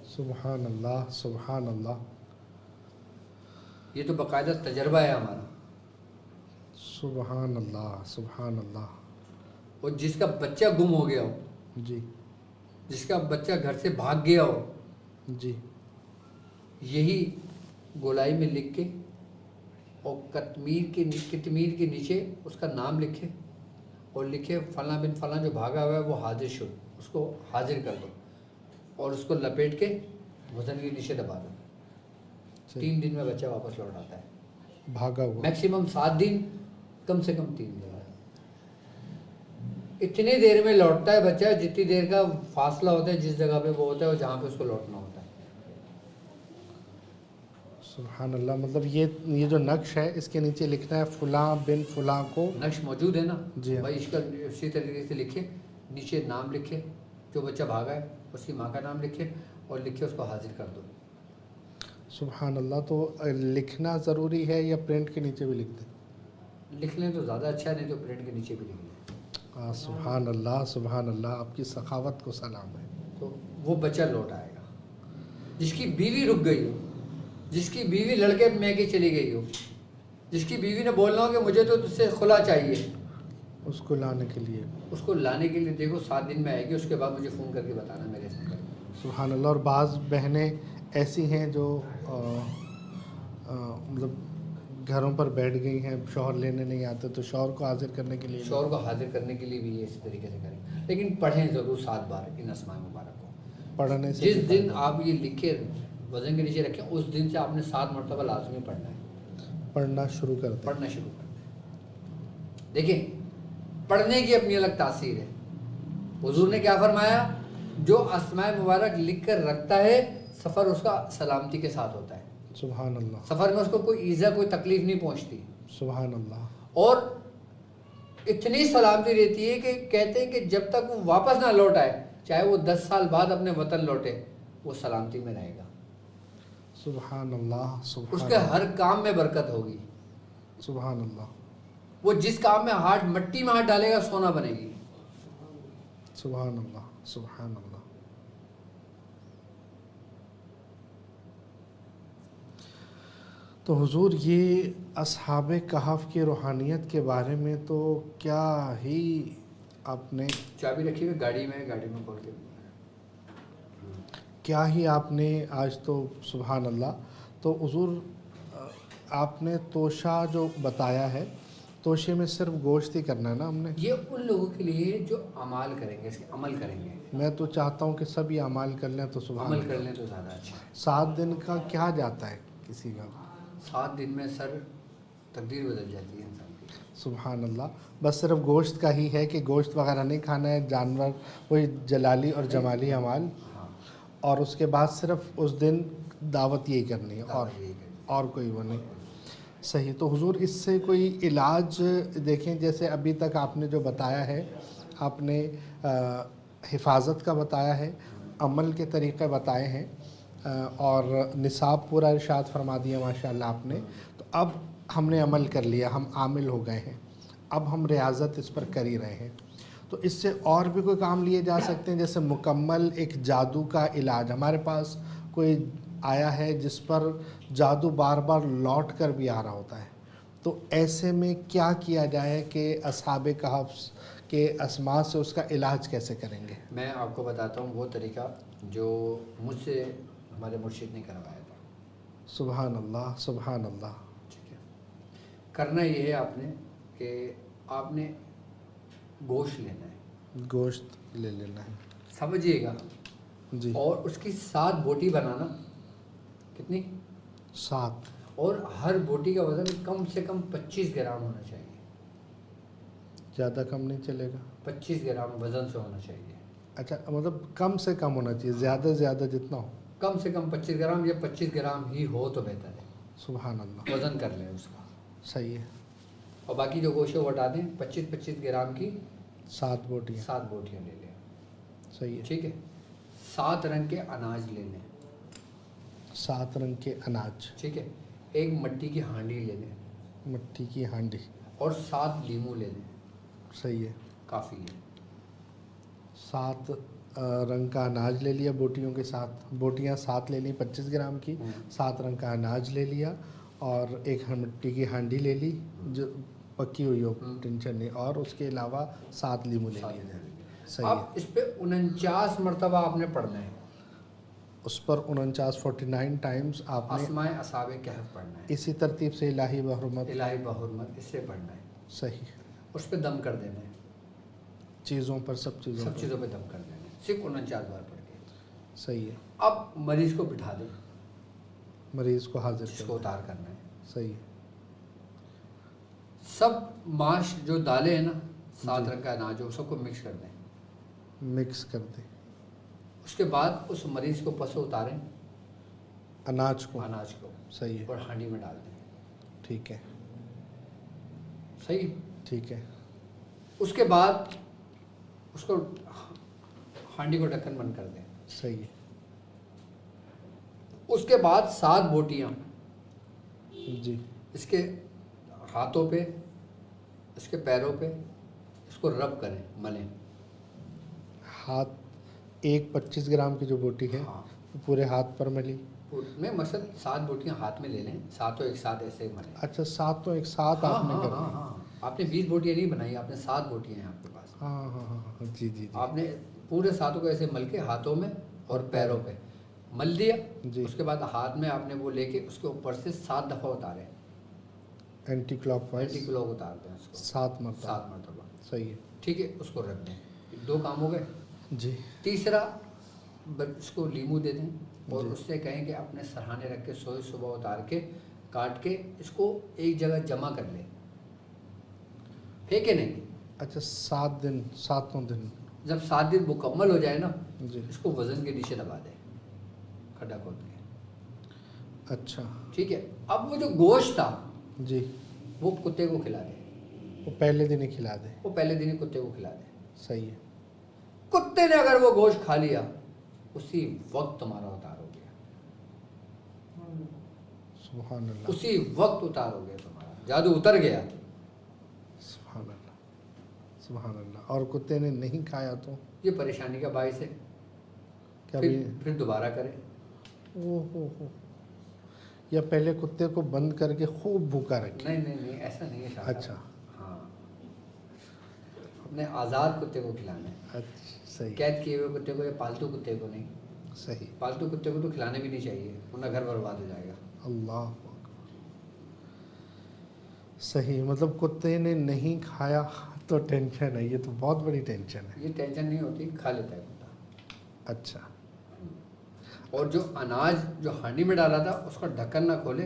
سبحان اللہ. سبحان اللہ. یہ تو باقاعدہ تجربہ ہے ہمارا. سبحان اللہ. سبحان اللہ. اور جس کا بچہ گم ہو گیا ہو، جی جس کا بچہ گھر سے بھاگ گیا ہو، جی یہی گولائی میں لکھ کے اور کتمیر کے نیچے اس کا نام لکھے اور لکھے فلاں بن فلاں جو بھاگا ہوا ہے وہ حاضر شد، اس کو حاضر کر دو اور اس کو لپیٹ کے وزن کے نیچے دبا دو. 3 دن میں بچہ واپس لوٹ آتا ہے. بھاگا ہوا. میکسیمم 7 دن، کم سے کم 3 دن. اتنی دیر میں لوٹتا ہے بچہ جتنی دیر کا فاصلہ ہوتا ہے جس جگہ پہ وہ ہوتا ہے اور جہاں پہ اس کو لوٹنا ہوتا ہے. سبحان اللہ. مطلب یہ جو نقش ہے اس کے نیچے لکھنا ہے فلاں بن فلاں کو. نقش موجود ہے نا جی بھائی، اس کا اسی طریقے سے لکھے، نیچے نام لکھے، جو بچہ بھاگا ہے اس کی ماں کا نام لکھے اور لکھے اس کو حاضر کر دو. سبحان اللہ. تو لکھنا ضروری ہے یا پرنٹ کے نیچے بھی لکھ دیں؟ لکھ لیں تو زیادہ اچھا ہے، نہیں تو پرنٹ کے نیچے بھی لکھ لیں. سبحان اللہ. سبحان اللہ. آپ کی سخاوت کو سلام ہے. تو وہ بچہ لوٹ آئے گا. جس کی بیوی رک گئی ہو، جس کی بیوی لڑکے میکے چلی گئی ہو، جس کی بیوی نے بولنا ہو کہ مجھے تو تجھ سے خلا چاہیے، اس کو لانے کے لیے. اس کو لانے کے لیے دیکھو 7 دن میں آئے گی، اس کے بعد مجھے فون کر کے بتانا میرے سے. سبحان اللہ. اور بعض بہنیں ایسی ہیں جو مطلب گھروں پر بیٹھ گئی ہیں، شوہر لینے نہیں آتے تو شوہر کو حاضر کرنے کے لیے. شوہر کو حاضر کرنے کے لیے بھی یہ اسی طریقے سے کریں، لیکن پڑھیں ضرور 7 بار ان اسماء مبارک کو. پڑھنے سے جس دن آپ یہ لکھے وزن کے نیچے رکھیں، اس دن سے آپ نے 7 مرتبہ لازمی پڑھنا ہے. پڑھنا شروع کر دیں. پڑھنا شروع کر دیں. دیکھیں پڑھنے کی اپنی الگ تاثیر ہے. حضور نے کیا فرمایا؟ جو اسماء مبارک لکھ کر رکھتا ہے سفر اس کا سلامتی کے ساتھ ہوتا ہے. سبحان اللہ. سفر میں اس کو کوئی ایزا، کوئی تکلیف نہیں پہنچتی. سبحان اللہ. اور اتنی سلامتی رہتی ہے کہ کہتے ہیں کہ جب تک وہ واپس نہ لوٹ آئے، چاہے وہ 10 سال بعد اپنے وطن لوٹے، وہ سلامتی میں رہے گا. سبحان اللہ. اس کے ہر کام میں برکت ہوگی. سبحان اللہ. وہ جس کام میں مٹی میں ہاتھ ڈالے گا سونا بنے گی. سبحان اللہ. سبحان اللہ. تو حضور یہ اصحاب کہف کی روحانیت کے بارے میں تو کیا ہی آپ نے چابی رکھی ہوئی گاڑی میں کھول کے کیا ہی آپ نے آج تو سبحان اللہ. تو حضور آپ نے توشہ جو بتایا ہے، توشے میں صرف گوشت ہی کرنا ہے نا ہم نے؟ یہ ان لوگوں کے لیے جو اعمال کریں گے، اس کے عمل کریں گے. میں تو چاہتا ہوں کہ سبھی اعمال کر لیں تو سبحان عمل اللہ. کر لیں تو زیادہ اچھا ہے. 7 دن کا کیا جاتا ہے کسی کا؟ 7 دن میں سر تقدیر بدل جاتی ہے انسان کی. سبحان اللہ. بس صرف گوشت کا ہی ہے کہ گوشت وغیرہ نہیں کھانا ہے، جانور وہی جلالی اور جمالی اعمال، اور اس کے بعد صرف اس دن دعوت یہی کرنی ہے اور کوئی وہ نہیں. صحیح. تو حضور اس سے کوئی علاج دیکھیں، جیسے ابھی تک آپ نے جو بتایا ہے، آپ نے حفاظت کا بتایا ہے، عمل کے طریقے بتائے ہیں، اور نصاب پورا ارشاد فرما دیا ماشاء اللہ آپ نے. تو اب ہم نے عمل کر لیا، ہم عامل ہو گئے ہیں، اب ہم ریاضت اس پر کر ہی رہے ہیں. تو اس سے اور بھی کوئی کام لیے جا سکتے ہیں، جیسے مکمل ایک جادو کا علاج. ہمارے پاس کوئی آیا ہے جس پر جادو بار بار لوٹ کر بھی آ رہا ہوتا ہے، تو ایسے میں کیا کیا جائے کہ اصحاب کہف کے اسماء سے اس کا علاج کیسے کریں گے؟ میں آپ کو بتاتا ہوں وہ طریقہ جو مجھ سے ہمارے مرشد نے کروایا تھا. سبحان اللہ سبحان اللہ. ٹھیک ہے. کرنا یہ ہے آپ نے کہ آپ نے گوشت لینا ہے, گوشت لے لینا ہے. سمجھیے گا. جی. اور اس کی 7 بوٹی بنانا. کتنی؟ 7. اور ہر بوٹی کا وزن کم سے کم 25 گرام ہونا چاہیے. زیادہ کم نہیں چلے گا؟ 25 گرام وزن سے ہونا چاہیے. اچھا مطلب کم سے کم ہونا چاہیے, زیادہ سے زیادہ جتنا ہو. کم سے کم 25 گرام یا 25 گرام ہی ہو تو بہتر ہے. سبحان اللہ. وزن کر لیں اس کا. صحیح ہے. اور باقی جو گوشت وہ ہٹا دیں. 25 گرام کی 7 بوٹیاں. 7 بوٹیاں لے لیں. صحیح ہے. ٹھیک ہے. 7 رنگ کے اناج لے لیں. 7 رنگ کے اناج. ٹھیک ہے. ایک مٹی کی ہانڈی لے لیں. مٹی کی ہانڈی. اور 7 لیمو لے لیں. صحیح ہے. کافی ہے. 7 رنگ کا اناج لے لیا بوٹیوں کے ساتھ. بوٹیاں 7 لے لی 25 گرام کی. 7 رنگ کا اناج لے لیا اور ایک مٹی کی ہانڈی لے لی جو پکی ہوئی ہو, ٹینشن نہیں. اور اس کے علاوہ 7 لیمو لے لیے. صحیح اب ہے. اس پہ 49 مرتبہ آپ نے پڑھنا ہے. اس پر 49 ٹائمز آپ نے اسماء اصحاب کہف پڑھنا ہے. اسی ترتیب سے الہی بحرمت. الہی بحرمت اس سے پڑھنا ہے. صحیح. اس پہ دم کر دینا ہے. چیزوں پر سب چیزوں پہ دم کر دینا ہے. صرف 49 بار پڑھ کے. صحیح ہے. اب مریض کو بٹھا دیں. مریض کو حاضر اس کو اتار کرنا ہے. صحیح ہے. سب ماش جو دالیں ہیں نا 7 رنگ کا اناج ہو سب کو مکس کر دیں. مکس کر دیں. اس کے بعد اس مریض کو پسو اتاریں. اناج کو. صحیح ہے. اور ہانڈی میں ڈال دیں. ٹھیک ہے. صحیح. ٹھیک ہے. اس کے بعد اس کو ہانڈی کو ڈھکن بند کر دیں. صحیح ہے. اس کے بعد 7 بوٹیاں جی اس کے ہاتھوں پہ, اس کے پیروں پہ اس کو رب کریں, ملیں. ہاتھ ایک 25 گرام کی جو بوٹی ہے پورے ہاتھ پر ملی. میں مقصد 7 بوٹیاں ہاتھ میں لے لیں. 7 ایک ساتھ ایسے ملیں. اچھا 7 تو ایک ساتھ آپ نے کر لی. ہاں آپ نے 20 بوٹیاں نہیں بنائی, آپ نے 7 بوٹیاں ہیں آپ کے پاس. ہاں جی جی. آپ نے پورے 7 کو ایسے مل کے ہاتھوں میں اور پیروں پہ مل دیا. اس کے بعد ہاتھ میں آپ نے وہ لے کے اس کے اوپر سے 7 دفعہ اتارے. اینٹی کلاک وائز اتارتے ہیں اس کو 7 مرتبہ. 7 مرتبہ. صحیح ہے. ٹھیک ہے. اس کو رکھ دیں. 2 کام ہو گئے. جی. تیسرا اس کو لیمو دے دیں اور اس سے کہیں کہ اپنے سرہانے رکھ کے سوئے صبح اتار کے کاٹ کے اس کو ایک جگہ جمع کر لیں. پھینکے نہیں. اچھا 7 دن 7 دن جب 7 دن مکمل ہو جائے نا جی اس کو وزن کے نیچے دبا دیں کھڈا کھود کے. اچھا ٹھیک ہے. اب وہ جو گوشت تھا جی وہ کتے کو کھلا دیں. وہ پہلے دن ہی کھلا دیں. وہ پہلے دن ہی کتے کو کھلا دیں. صحیح ہے. کتے نے اگر وہ گوشت کھا لیا اسی وقت تمہارا اتار ہو گیا. سبحان اللہ. اسی وقت اتار ہو گیا تمہارا. جادو اتر گیا. سبحان اللہ سبحان اللہ. اور کتے نے نہیں کھایا تو یہ پریشانی کا باعث ہے. پھر دوبارہ کرے. او یا پہلے کتے کو بند کر کے خوب بھوکا رکھے. نہیں ایسا نہیں ہے. اچھا ہاں اپنے آزاد کتے کو کھلانا ہے. اچھا صحیح. قید کیے ہوئے کتے کو یا پالتو کتے کو نہیں. صحیح. پالتو کتے کو تو کھلانے بھی نہیں چاہیے ورنہ گھر برباد ہو جائے گا. اللہ صحیح. مطلب کتے نے نہیں کھایا تو ٹینشن ہے. یہ تو بہت بڑی ٹینشن ہے. یہ ٹینشن نہیں ہوتی, کھا لیتا ہے کتا. اچھا. اور جو اناج جو ہانڈی میں ڈالا تھا اس کا ڈھکن نہ کھولے,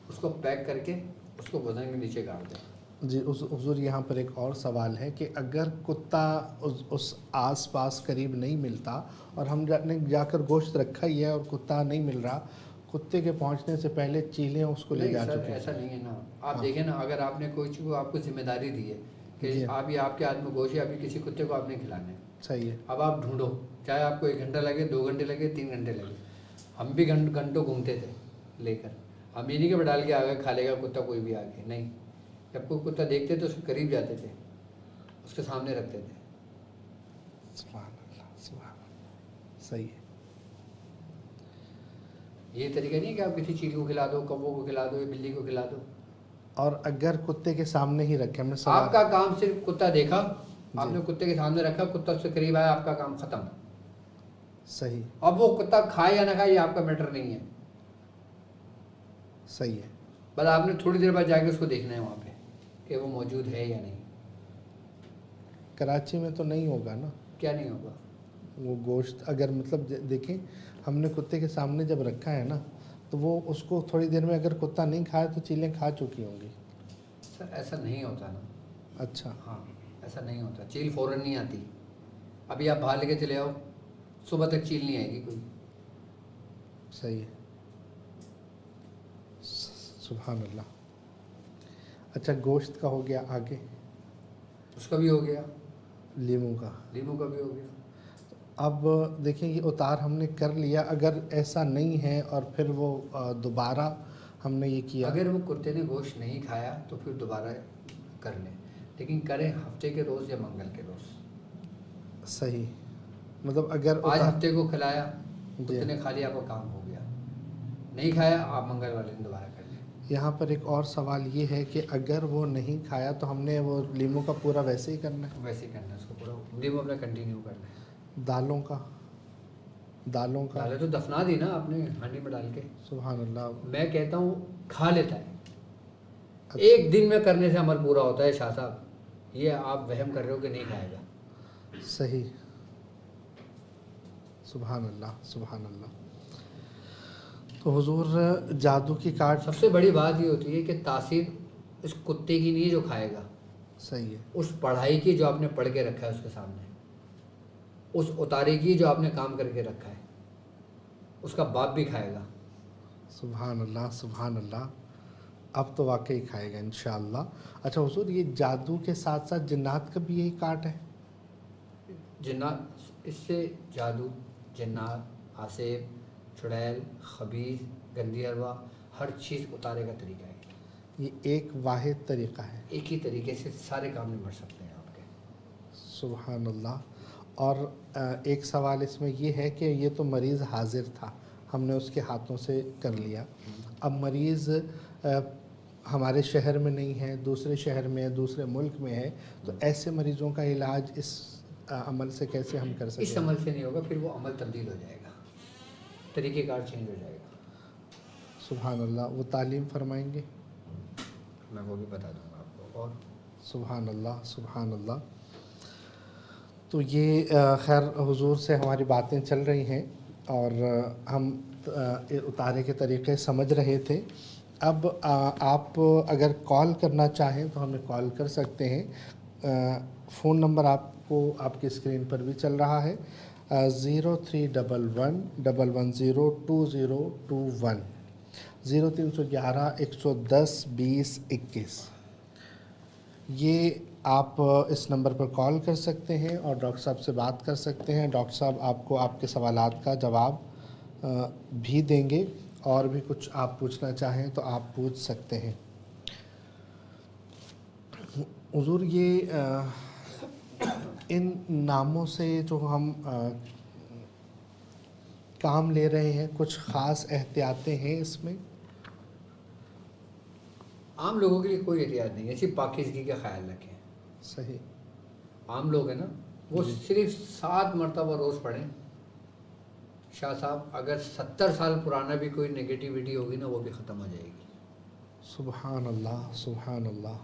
اس کو پیک کر کے اس کو وزن کے نیچے گاڑ دیں. جی حضور یہاں پر ایک اور سوال ہے کہ اگر کتا اس آس پاس قریب نہیں ملتا اور ہم نے جا کر گوشت رکھا ہی ہے اور کتا نہیں مل رہا, کتے کے پہنچنے سے پہلے چیلیں اس کو لے جا چکے ہیں. ایسا نہیں ہے نا. آپ دیکھیں نا, اگر آپ نے کوئی چیز آپ کو ذمہ داری دی ہے کہ آپ یہ آپ کے ہاتھ میں گوشت ہے, ابھی کسی کتے کو آپ نے کھلانا ہے. صحیح ہے. اب آپ ڈھونڈو, چاہے آپ کو 1 گھنٹہ لگے, 2 گھنٹے لگے, 3 گھنٹے لگے. ہم بھی گھنٹوں گھومتے تھے لے کر. ہم یہ نہیں کہ ڈال کے آ گئے کھا لے گا کتا کوئی بھی آ کے. نہیں, جب کوئی کتا دیکھتے تو اس کے قریب جاتے تھے, اس کے سامنے رکھتے تھے. سبحان اللہ سبحان اللہ. صحیح ہے. یہ طریقہ نہیں ہے کہ آپ کسی چیل کو کھلا دو, کبو کو کھلا دو, بلی کو کھلا دو. اور اگر کتے کے سامنے ہی رکھے, ہم نے آپ کا کام صرف کتا دیکھا, آپ نے کتے کے سامنے رکھا, کتا اس سے قریب آیا, آپ کا کام ختم. صحیح اب وہ کتا کھائے یا نہ کھائے یہ آپ کا میٹر نہیں ہے، صحیح ہے. بس آپ نے تھوڑی دیر بعد جا کے اس کو دیکھنا ہے وہاں پہ کہ وہ موجود ہے یا نہیں. کراچی میں تو نہیں ہوگا نا کیا نہیں ہوگا؟ وہ گوشت، اگر مطلب دیکھیں ہم نے کتے کے سامنے جب رکھا ہے نا تو وہ اس کو تھوڑی دیر میں اگر کتا نہیں کھایا تو چیلیں کھا چکی ہوں گی. سر ایسا نہیں ہوتا نا. اچھا. ہاں ایسا نہیں ہوتا، چیل فوراً نہیں آتی. ابھی آپ باہر لے کے چلے آؤ، صبح تک چیل نہیں آئے گی کوئی. صحیح ہے. سبحان اللہ. اچھا گوشت کا ہو گیا، آگے اس کا بھی ہو گیا، لیموں کا. لیموں کا بھی ہو گیا. اب دیکھیں یہ اتار ہم نے کر لیا، اگر ایسا نہیں ہے اور پھر وہ دوبارہ ہم نے یہ کیا. اگر وہ کتے نے گوشت نہیں کھایا تو پھر دوبارہ کر لیں، لیکن کریں ہفتے کے روز یا منگل کے روز. صحیح. مطلب اگر آج ہفتے کو کھلایا، جی کتے نے کھا لیا، آپ کا کام ہو گیا. نہیں کھایا آپ منگل والے دن دوبارہ کر لیں. یہاں پر ایک اور سوال یہ ہے کہ اگر وہ نہیں کھایا تو ہم نے وہ لیموں کا پورا ویسے ہی کرنا ہے؟ ویسے ہی کرنا ہے اس کو پورا، لیموں اپنا کنٹینیو کرنا ہے. دالوں کا، دالوں کا دالیں تو دفنا دی نا آپ نے ہانڈی میں ڈال کے. سبحان اللہ. میں کہتا ہوں کھا لیتا ہے. اچھا. ایک دن میں کرنے سے عمل پورا ہوتا ہے شاہ صاحب، یہ آپ وہم کر رہے ہو کہ نہیں کھائے گا. صحیح. سبحان اللہ سبحان اللہ. تو حضور جادو کی کارڈ سب سے بڑی بات یہ ہوتی ہے کہ تاثیر اس کتے کی نہیں ہے جو کھائے گا، صحیح ہے. اس پڑھائی کی جو آپ نے پڑھ کے رکھا ہے اس کے سامنے، اس اتارے کی جو آپ نے کام کر کے رکھا ہے، اس کا باپ بھی کھائے گا. سبحان اللہ سبحان اللہ. اب تو واقعی کھائے گا انشاءاللہ. اچھا حضور یہ جادو کے ساتھ ساتھ جنات کا بھی یہی کارڈ ہے؟ جنات، اس سے جادو، جنات، آسیب، چڑیل، خبیث، گندی ارواح، ہر چیز اتارے کا طریقہ ہے. یہ ایک واحد طریقہ ہے، ایک ہی طریقے سے سارے کام نمٹ سکتے ہیں آپ کے. سبحان اللہ. اور ایک سوال اس میں یہ ہے کہ یہ تو مریض حاضر تھا، ہم نے اس کے ہاتھوں سے کر لیا. اب مریض ہمارے شہر میں نہیں ہے، دوسرے شہر میں ہے، دوسرے ملک میں ہے، تو ایسے مریضوں کا علاج اس عمل سے کیسے ہم کر سکیں؟ اس عمل سے نہیں ہوگا، پھر وہ عمل تبدیل ہو جائے گا، طریقہ کار چینج ہو جائے گا. سبحان اللہ. وہ تعلیم فرمائیں گے؟ میں وہ بھی بتا دوں گا آپ کو. اور سبحان اللہ سبحان اللہ. تو یہ خیر حضور سے ہماری باتیں چل رہی ہیں اور ہم اتارے کے طریقے سمجھ رہے تھے. اب آپ اگر کال کرنا چاہیں تو ہمیں کال کر سکتے ہیں. فون نمبر آپ کو آپ کی اسکرین پر بھی چل رہا ہے، 0311-110-2021، 0311-110-2021. یہ آپ اس نمبر پر کال کر سکتے ہیں اور ڈاکٹر صاحب سے بات کر سکتے ہیں. ڈاکٹر صاحب آپ کو آپ کے سوالات کا جواب بھی دیں گے، اور بھی کچھ آپ پوچھنا چاہیں تو آپ پوچھ سکتے ہیں. حضور یہ ان ناموں سے جو ہم کام لے رہے ہیں، کچھ خاص احتیاطیں ہیں اس میں؟ عام لوگوں کے لیے کوئی احتیاط نہیں ہے، صرف پاکیزگی کا خیال رکھیں. صحیح. عام لوگ ہیں نا، وہ صرف 7 مرتبہ روز پڑھیں. شاہ صاحب اگر 70 سال پرانا بھی کوئی نگیٹیوٹی ہوگی نا وہ بھی ختم ہو جائے گی. سبحان اللہ سبحان اللہ.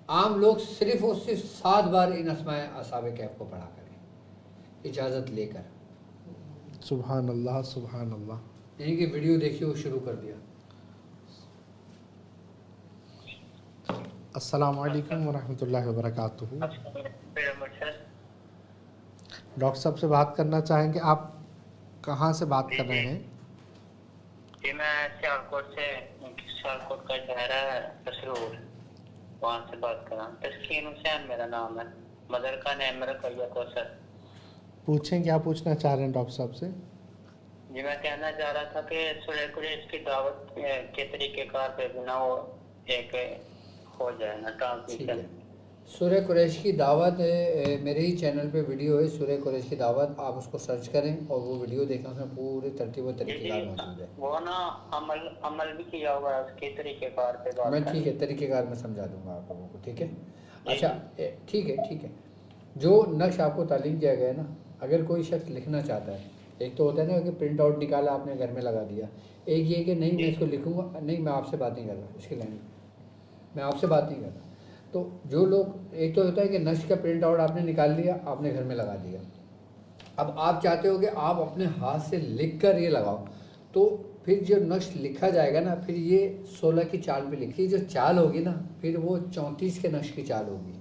عام لوگ صرف 7 بار ان اسماء اصحاب کہف کو پڑھا کریں اجازت لے کر. سبحان اللہ سبحان اللہ. یعنی کہ ویڈیو دیکھیے وہ شروع کر دیا. السلام علیکم ورحمۃ اللہ وبرکاتہ. ڈاکٹر صاحب سے بات کرنا چاہیں گے. آپ کہاں سے بات کر رہے ہیں؟ جی میں سیالکوٹ سے، سیالکوٹ کا شہر ہے تسرور، وہاں سے بات کر رہا ہوں. تسکین حسین میرا نام ہے، مدر کا نیم میرا قریہ کوثر. پوچھیں کیا پوچھنا چاہ رہے ہیں ڈاکٹر صاحب سے؟ جی میں کہنا چاہ رہا تھا کہ سورہ قریش کی دعوت کے طریقہ کار پہ بنا وہ ایک ہو جائے نا ٹرانسمیشن. سورہ قریش کی دعوت میرے ہی چینل پہ ویڈیو ہے، سورہ قریش کی دعوت، آپ اس کو سرچ کریں اور وہ ویڈیو دیکھیں، اس میں پورے ترتیب و طریقہ کار موجود ہے. وہ نا عمل بھی کیا ہوا ہے اس کے طریقہ کار پہ بات میں کریں. ٹھیک ہے طریقہ کار میں سمجھا دوں گا آپ لوگوں کو. ٹھیک ہے. اچھا ٹھیک ہے ٹھیک ہے. جو نقش آپ کو تعلیم کیا گیا ہے نا، اگر کوئی شخص لکھنا چاہتا ہے، ایک تو ہوتا ہے نا کہ پرنٹ آؤٹ نکالا آپ نے گھر میں لگا دیا، ایک یہ کہ نہیں میں اس کو لکھوں گا، نہیں میں آپ سے بات نہیں کر رہا اس کی لینگویج، میں آپ سے بات نہیں کر رہا. تو جو لوگ، ایک تو ہوتا ہے کہ نقش کا پرنٹ آؤٹ آپ نے نکال لیا، آپ نے گھر میں لگا دیا. اب آپ چاہتے ہو کہ آپ اپنے ہاتھ سے لکھ کر یہ لگاؤ، تو پھر جو نقش لکھا جائے گا نا، پھر یہ 16 کی چال پہ لکھی جو چال ہوگی نا، پھر وہ 34 کے نقش کی چال ہوگی.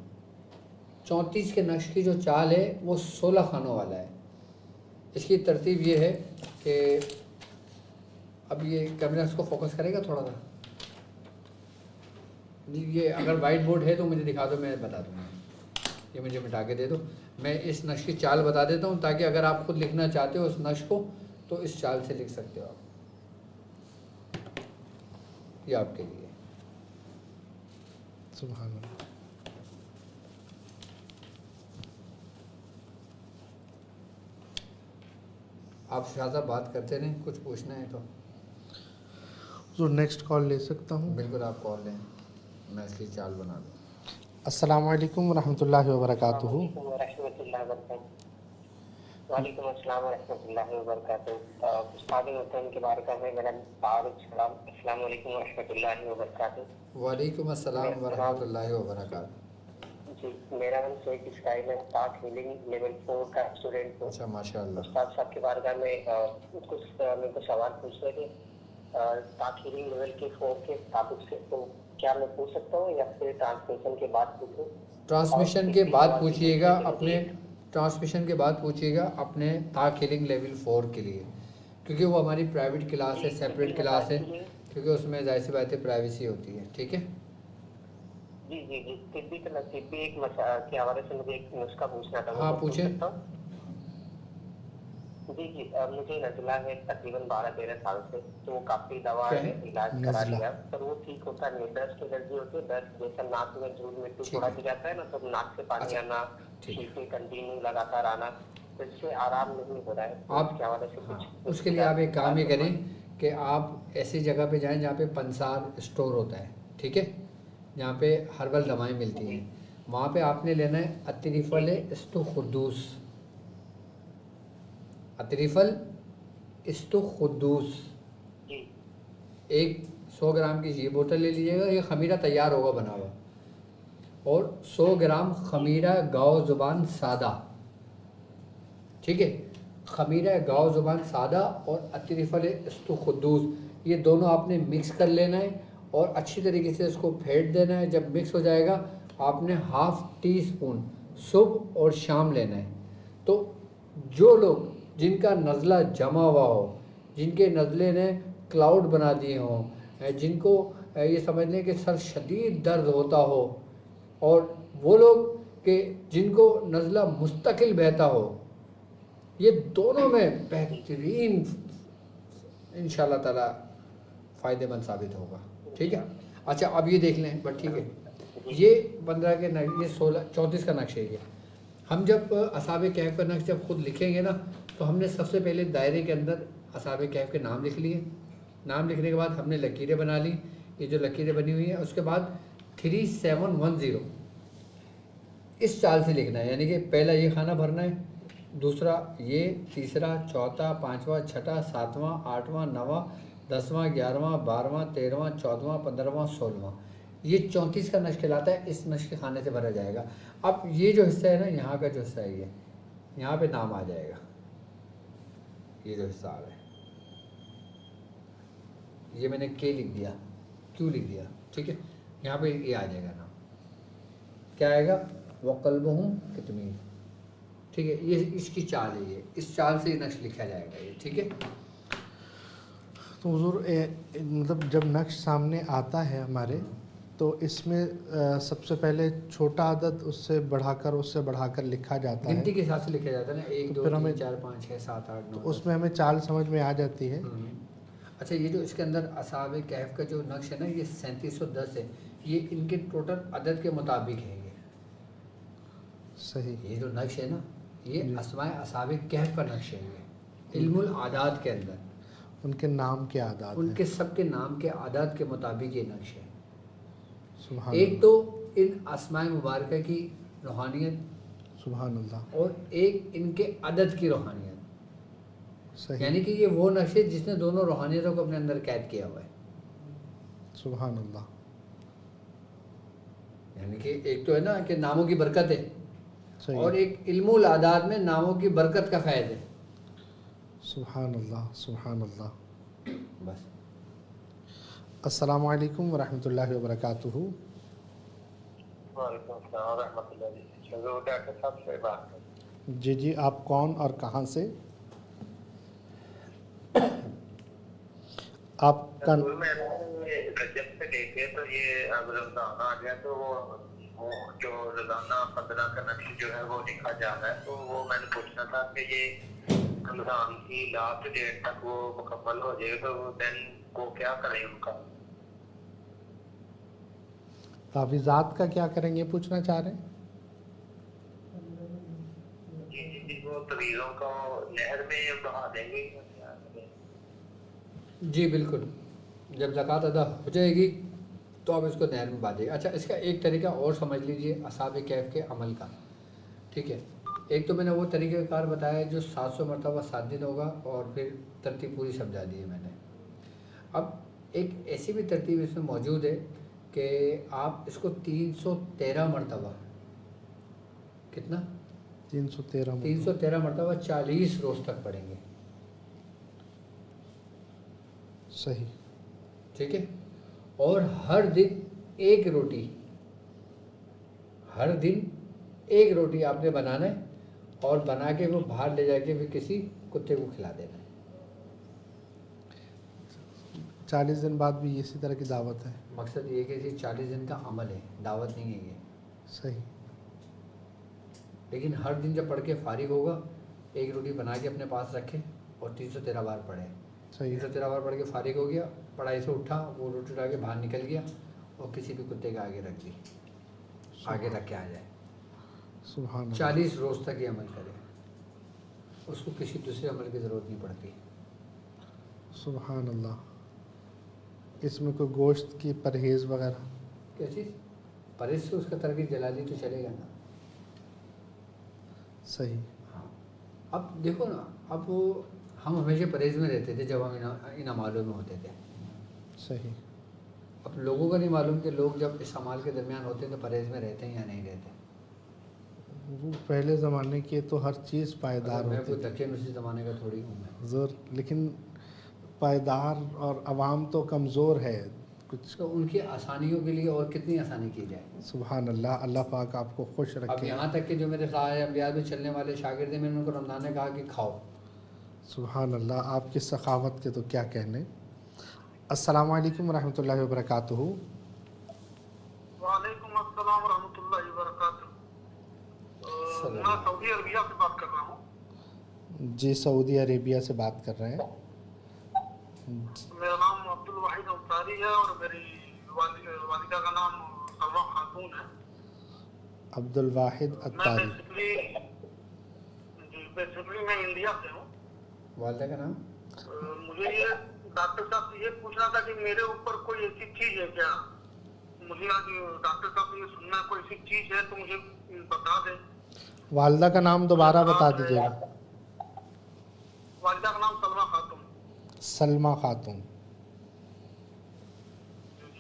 34 کے نقش کی جو چال ہے وہ 16 خانوں والا ہے. اس کی ترتیب یہ ہے کہ اب یہ کیمرہ اس کو فوکس کرے گا تھوڑا سا جی. یہ اگر وائٹ بورڈ ہے تو مجھے دکھا دو، میں بتا دوں گا. یہ مجھے مٹا کے دے دو، میں اس نقش کی چال بتا دیتا ہوں تاکہ اگر آپ خود لکھنا چاہتے ہو اس نقش کو تو اس چال سے لکھ سکتے ہو آپ. یہ آپ کے لیے سبحان اللہ. آپ شاہ صاحب بات کرتے رہیں، کچھ پوچھنا ہے تو نیکسٹ کال لے سکتا ہوں؟ بالکل آپ کال لیں، میں اس کی چال بنا دوں. السلام علیکم ورحمۃ اللہ وبرکاتہ. وعلیکم السلام ورحمۃ اللہ وبرکاتہ. استاد حسین کے بارے میں میرا تعارف سلام. السلام علیکم ورحمۃ اللہ وبرکاتہ. وعلیکم السلام ورحمۃ اللہ وبرکاتہ. جی میرا نام شیخ اسماعیل ہے، پاک ہیلنگ لیول 4 کا اسٹوڈنٹ ہوں. اچھا ماشاء اللہ. استاد صاحب کے بارے میں کچھ میرے کو سوال پوچھنے تھے پاک ہیلنگ لیول کے 4 کے تعلق سے، تو کیا میں پوچھ سکتا ہوں یا پھر ٹرانسمیشن کے بعد پوچھوں؟ ٹرانسمیشن کے بعد پوچھیے گا اپنے، ٹرانسمیشن کے بعد پوچھیے گا اپنے پاک ہیلنگ لیول 4 کے لیے، کیونکہ وہ ہماری پرائیویٹ کلاس ہے، سیپریٹ کلاس ہے، کیونکہ اس میں ظاہر سی بات ہے پرائیویسی ہوتی ہے. ٹھیک ہے جی جی جی. طبی ایک کے حوالے سے مجھے ایک نسخہ پوچھنا تھا. ہاں پوچھیں. جی جی مجھے نزلہ ہے تقریباً 12-13 سال سے، تو وہ کافی دوا علاج کرا لیا پر وہ ٹھیک ہوتا نہیں. ڈسٹ الرجی ہوتی ہے، ڈسٹ جیسا ناک میں دھول مٹی تھوڑا بھی جاتا ہے نا، تو ناک سے پانی آنا، چھینکیں کنٹینیو لگاتار آنا، تو اس سے آرام نہیں ہو رہا ہے. آپ کے حوالے سے کچھ اس کے لیے آپ ایک کام یہ کریں کہ آپ ایسی جگہ پہ جائیں جہاں پہ پنسار اسٹور ہوتا ہے. ٹھیک ہے، جہاں پہ ہربل دوائیں ملتی ہیں، وہاں پہ آپ نے لینا ہے اطریفل استخدوس. اطریفل استخدوس ایک 100 گرام کی یہ بوتل لے لیجیے گا. یہ خمیرہ تیار ہوگا بنا ہوا، اور 100 گرام خمیرہ گاؤ زبان سادہ. ٹھیک ہے، خمیرہ گاؤ زبان سادہ اور اطریفل استخدوس، یہ دونوں آپ نے مکس کر لینا ہے اور اچھی طریقے سے اس کو پھینٹ دینا ہے. جب مکس ہو جائے گا آپ نے ½ ٹی اسپون صبح اور شام لینا ہے. تو جو لوگ جن کا نزلہ جمع ہوا ہو، جن کے نزلے نے کلاؤڈ بنا دیے ہوں، جن کو یہ سمجھ لیں کہ سر شدید درد ہوتا ہو، اور وہ لوگ کہ جن کو نزلہ مستقل بہتا ہو، یہ دونوں میں بہترین انشاءاللہ تعالی فائدے مند ثابت ہوگا. ٹھیک ہے. اچھا اب یہ دیکھ لیں بٹ ٹھیک ہے، یہ 15 کے یہ 34 کا نقش ہے. یہ ہم جب اصحاب کہف کا نقش جب خود لکھیں گے نا، تو ہم نے سب سے پہلے دائرے کے اندر اصحاب کہف کے نام لکھ لیے. نام لکھنے کے بعد ہم نے لکیریں بنا لی. یہ جو لکیریں بنی ہوئی ہیں، اس کے بعد 3710 اس چال سے لکھنا ہے. یعنی کہ پہلا یہ خانہ بھرنا ہے، دوسرا یہ، تیسرا، چوتھا، پانچواں، چھٹا، ساتواں، آٹھواں، نواں، 10واں، 11واں، 12واں، 13واں، 14واں، 15واں، 16واں. یہ 34 کا نقش کہلاتا ہے. اس نقش کے خانے سے بھرا جائے گا. اب یہ جو حصہ ہے نا، یہاں کا جو حصہ ہے، یہ یہاں پہ نام آ جائے گا. یہ جو حصہ آ رہا ہے، یہ میں نے کے لکھ دیا، کیوں لکھ دیا. ٹھیک ہے، یہاں پہ یہ آ جائے گا نام. کیا آئے گا؟ وقلبہم کتمین. ٹھیک ہے، یہ اس کی چال ہے. یہ اس چال سے یہ نقش لکھا جائے گا. یہ ٹھیک ہے. تو حضور مطلب جب نقش سامنے آتا ہے ہمارے، تو اس میں سب سے پہلے چھوٹا عدد اس سے بڑھا کر لکھا جاتا ہے. گنتی کے حساب سے لکھا جاتا ہے نا، 1 2 3 4 5 6 7 8 9. اس میں ہمیں چال سمجھ میں آ جاتی ہے. اچھا، یہ جو اس کے اندر اصحاب کہف کا جو نقش ہے نا، یہ 3710 ہے. یہ ان کے ٹوٹل عدد کے مطابق ہے. یہ صحیح. یہ جو نقش ہے نا، یہ اسماء اصحاب کہف کا نقش ہے. یہ علم العادات کے اندر ان کے نام کے اعداد، ان کے سب کے نام کے اعداد کے مطابق یہ نقش ہے. سبحان ایک اللہ. تو ان اسماء مبارکہ کی روحانیت سبحان اللہ. اور ایک ان کے عدد کی روحانیت. صحیح. یعنی کہ یہ وہ نقش ہے جس نے دونوں روحانیتوں کو اپنے اندر قید کیا ہوا ہے. سبحان اللہ. یعنی کہ ایک تو ہے نا کہ ناموں کی برکت ہے، صحیح. اور ایک علم الاعداد میں ناموں کی برکت کا فیض ہے. سبحان اللہ سبحان اللہ. بس. السلام علیکم ورحمۃ اللہ وبرکاتہ. وعلیکم السلام ورحمۃ اللہ. حضور ڈاکٹر صاحب سے بات کریں. جی جی، آپ کون اور کہاں سے؟ آپ کا حضور میں رجب سے لے کے تو یہ اب رمضان آ گیا تو وہ جو روزانہ 15 کا نقش جو ہے وہ لکھا جا رہا ہے، تو وہ میں نے پوچھنا تھا کہ یہ رمضان کی لاسٹ ڈیٹ تک وہ مکمل ہو جائے تو دین وہ کیا کریں ان کا؟ تعویذات کا کیا کریں گے پوچھنا چاہ رہے ہیں؟ جی وہ تعویذوں کو نہر میں بہا دیں گے. جی بالکل، جب زکوٰۃ ادا ہو جائے گی تو آپ اس کو نہر میں بہا دیں گے. اچھا، اس کا ایک طریقہ اور سمجھ لیجئے اصحاب کہف کے عمل کا. ٹھیک ہے، ایک تو میں نے وہ طریقہ کار بتایا ہے جو 700 مرتبہ 7 دن ہوگا، اور پھر ترتیب پوری سمجھا دی ہے میں نے. اب ایک ایسی بھی ترتیب اس میں موجود ہے کہ آپ اس کو 313 مرتبہ، کتنا؟ 313 مرتبہ 40 روز تک پڑھیں گے. صحیح. ٹھیک ہے، اور ہر دن ایک روٹی، ہر دن ایک روٹی آپ نے بنانا ہے، اور بنا کے وہ باہر لے جا کے پھر کسی کتے کو کھلا دینا ہے. 40 دن بعد بھی اسی طرح کی دعوت ہے. مقصد یہ کہ یہ 40 دن کا عمل ہے، دعوت نہیں ہے یہ. صحیح. لیکن ہر دن جب پڑھ کے فارغ ہوگا ایک روٹی بنا کے اپنے پاس رکھے اور 313 بار پڑھے. صحیح. 313 بار پڑھ کے فارغ ہو گیا، پڑھائی سے اٹھا، وہ روٹی اٹھا کے باہر نکل گیا اور کسی بھی کتے کے آگے رکھ دی، آگے رکھ کے آ جائے. سبحان اللہ. 40 روز تک یہ عمل کرے، اس کو کسی دوسرے عمل کی ضرورت نہیں پڑتی. سبحان اللہ. اس میں کوئی گوشت کی پرہیز وغیرہ؟ کیا چیز؟ پرہیز سے اس کا ترک جلالی تو چلے گا نا. صحیح. ہاں. اب دیکھو نا، اب ہم ہمیشہ پرہیز میں رہتے تھے جب ہم ان اعمالوں میں ہوتے تھے. صحیح. اب لوگوں کا نہیں معلوم کہ لوگ جب اس اعمال کے درمیان ہوتے ہیں تو پرہیز میں رہتے ہیں یا نہیں رہتے. وہ پہلے زمانے کے تو ہر چیز پائیدار میں ہوتی کوئی دکے نوسی زمانے کا تھوڑی ہوں میں. ضرور، لیکن پائیدار اور عوام تو کمزور ہے کچھ. تو ان کی آسانیوں کے لیے اور کتنی آسانی کی جائے. سبحان اللہ. اللہ پاک آپ کو خوش اب رکھے. یہاں تک کہ جو میرے سایہ انبیاء میں چلنے والے شاگرد ہیں، میں نے ان کو رمضان نے کہا کہ کھاؤ. سبحان اللہ. آپ کی سخاوت کے تو کیا کہنے. السلام علیکم ورحمۃ اللہ وبرکاتہ. وعلیکم السلام ورحمۃ اللہ وبرکاتہ. میں سعودی عربیہ سے بات کر رہا ہوں. جی، سعودی عربیہ سے بات کر رہے ہیں. میرا نام عبد الواحد انصاری ہے اور میری والدہ کا نام سلمہ خاتون ہے. عبد الواحد اتاری. بیسیکلی میں انڈیا سے ہوں. والدہ کا نام؟ مجھے یہ ڈاکٹر صاحب سے یہ پوچھنا تھا کہ میرے اوپر کوئی ایسی چیز ہے کیا؟ مجھے آج ڈاکٹر صاحب سے یہ سننا کوئی ایسی چیز ہے تو مجھے بتا دیں. والدہ کا نام دوبارہ بتا دیجیے گا. والدہ کا نام سلمہ خاتون. سلمہ خاتون.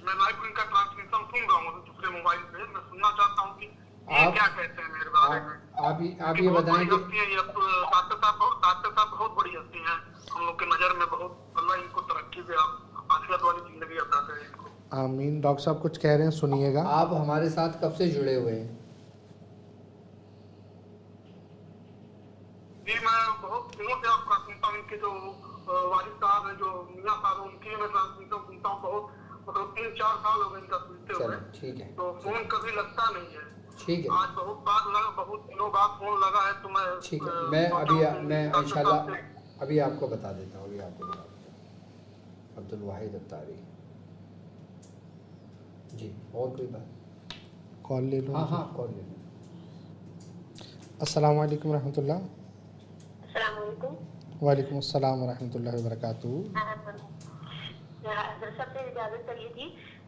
میں لائف ان کا ٹرانسمیشن سن رہا ہوں دوسرے موبائل پہ. میں سننا چاہتا ہوں کہ یہ کیا کہتے ہیں میرے بارے میں. آپ یہ بتائیں کہ ڈاکٹر صاحب بہت بڑی ہستی ہیں ہم لوگ کے نظر میں. بہت اللہ ان کو ترقی دے، آپ عافیت والی زندگی عطا کریں ان کو. آمین. ڈاکٹر صاحب کچھ کہہ رہے ہیں، سنیے گا. آپ ہمارے ساتھ کب سے جڑے ہوئے ہیں؟ جی میں بہت دنوں سے آپ کا سنتا ہوں. ان کے جو والد صاحب ہیں، جو میاں صاحب ہیں، ان کی میں ٹرانسمیشن سنتا ہوں. بہت مطلب 3-4 سال ہو گئے ان کا سنتے ہوئے. ٹھیک ہے. تو فون کبھی لگتا نہیں ہے. ٹھیک ہے. آج بہت دنوں بعد فون لگا ہے تو میں ٹھیک ہے، میں انشاءاللہ ابھی آپ کو بتا دیتا ہوں. ابھی آپ کو بتا دیتا ہوں. عبد الواحد اتاری. جی، اور کوئی بات؟ کال لے لوں. ہاں کال لے لوں. السلام علیکم ورحمۃ اللہ. السلام علیکم. وعلیکم السلام ورحمۃ اللہ وبرکاتہ. سب سے اجازت چاہیے تھی.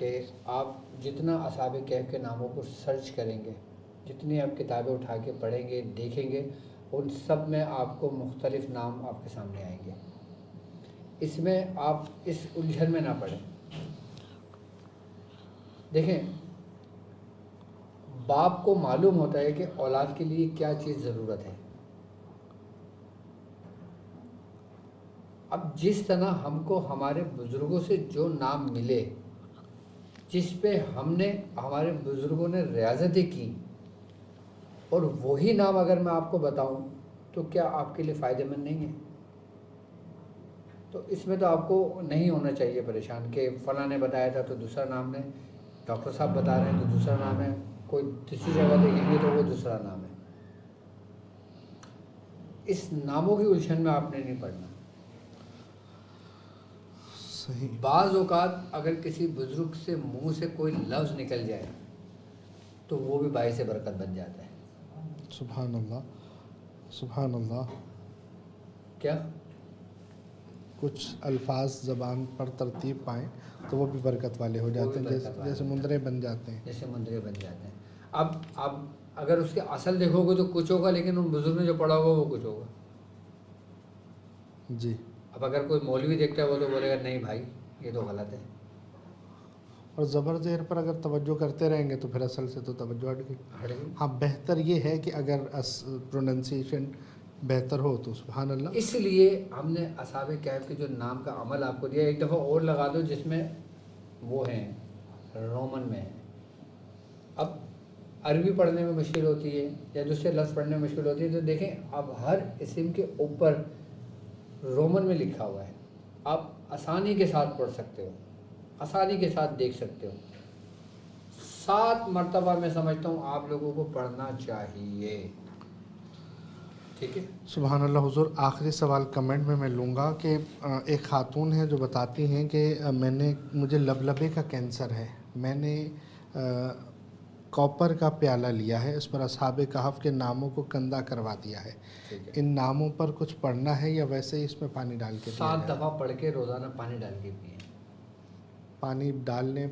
کہ آپ جتنا اصحاب کہف کے ناموں کو سرچ کریں گے، جتنی آپ کتابیں اٹھا کے پڑھیں گے، دیکھیں گے، ان سب میں آپ کو مختلف نام آپ کے سامنے آئیں گے۔ اس میں آپ اس الجھن میں نہ پڑیں۔ دیکھیں، باپ کو معلوم ہوتا ہے کہ اولاد کے لیے کیا چیز ضرورت ہے۔ اب جس طرح ہم کو ہمارے بزرگوں سے جو نام ملے، جس پہ ہمارے بزرگوں نے ریاضتیں کی، اور وہی نام اگر میں آپ کو بتاؤں تو کیا آپ کے لیے فائدہ مند نہیں ہے؟ تو اس میں تو آپ کو نہیں ہونا چاہیے پریشان کہ فلاں نے بتایا تھا تو دوسرا نام ہے، ڈاکٹر صاحب بتا رہے ہیں تو دوسرا نام ہے، کوئی دوسری جگہ دیکھیں گے تو وہ دوسرا نام ہے۔ اس ناموں کی الجھن میں آپ نے نہیں پڑھنا۔ صحیح۔ بعض اوقات اگر کسی بزرگ سے منہ سے کوئی لفظ نکل جائے تو وہ بھی باعث برکت بن جاتا ہے۔ سبحان اللہ، سبحان اللہ۔ کیا کچھ الفاظ زبان پر ترتیب پائیں تو وہ بھی برکت والے ہو جاتے ہیں، جیسے مندرے بن جاتے ہیں۔ جیسے مندرے بن جاتے ہیں۔ اب آپ اگر اس کے اصل دیکھو گے تو کچھ ہوگا، لیکن ان بزرگ نے جو پڑھا ہوگا وہ کچھ ہوگا۔ جی۔ اب اگر کوئی مولوی دیکھتا ہے وہ تو بولے گا نہیں بھائی یہ تو غلط ہے۔ اور زبر زیر پر اگر توجہ کرتے رہیں گے تو پھر اصل سے تو توجہ ہٹ گئی۔ ہاں، بہتر یہ ہے کہ اگر پروننسیشن بہتر ہو تو سبحان اللہ۔ اس لیے ہم نے اصحاب کہف کے جو نام کا عمل آپ کو دیا، ایک دفعہ اور لگا دو جس میں وہ ہیں رومن میں ہیں۔ اب عربی پڑھنے میں مشکل ہوتی ہے یا دوسرے لفظ پڑھنے میں مشکل ہوتی ہے تو دیکھیں اب ہر اسم کے اوپر رومن میں لکھا ہوا ہے، آپ آسانی کے ساتھ پڑھ سکتے ہو، آسانی کے ساتھ دیکھ سکتے ہو۔ 7 مرتبہ میں سمجھتا ہوں آپ لوگوں کو پڑھنا چاہیے، ٹھیک ہے؟ سبحان اللہ۔ حضور آخری سوال کمنٹ میں لوں گا کہ ایک خاتون ہے جو بتاتی ہیں کہ مجھے لبلبے کا کینسر ہے، میں نے کاپر کا پیالہ لیا ہے، اس پر اصحاب کہف کے ناموں کو کندہ کروا دیا ہے، ان ناموں پر کچھ پڑھنا ہے یا ویسے ہی اس میں پانی ڈال کے 7 دفعہ پڑھ کے روزانہ پانی ڈال کے پئیں، پانی ڈالنے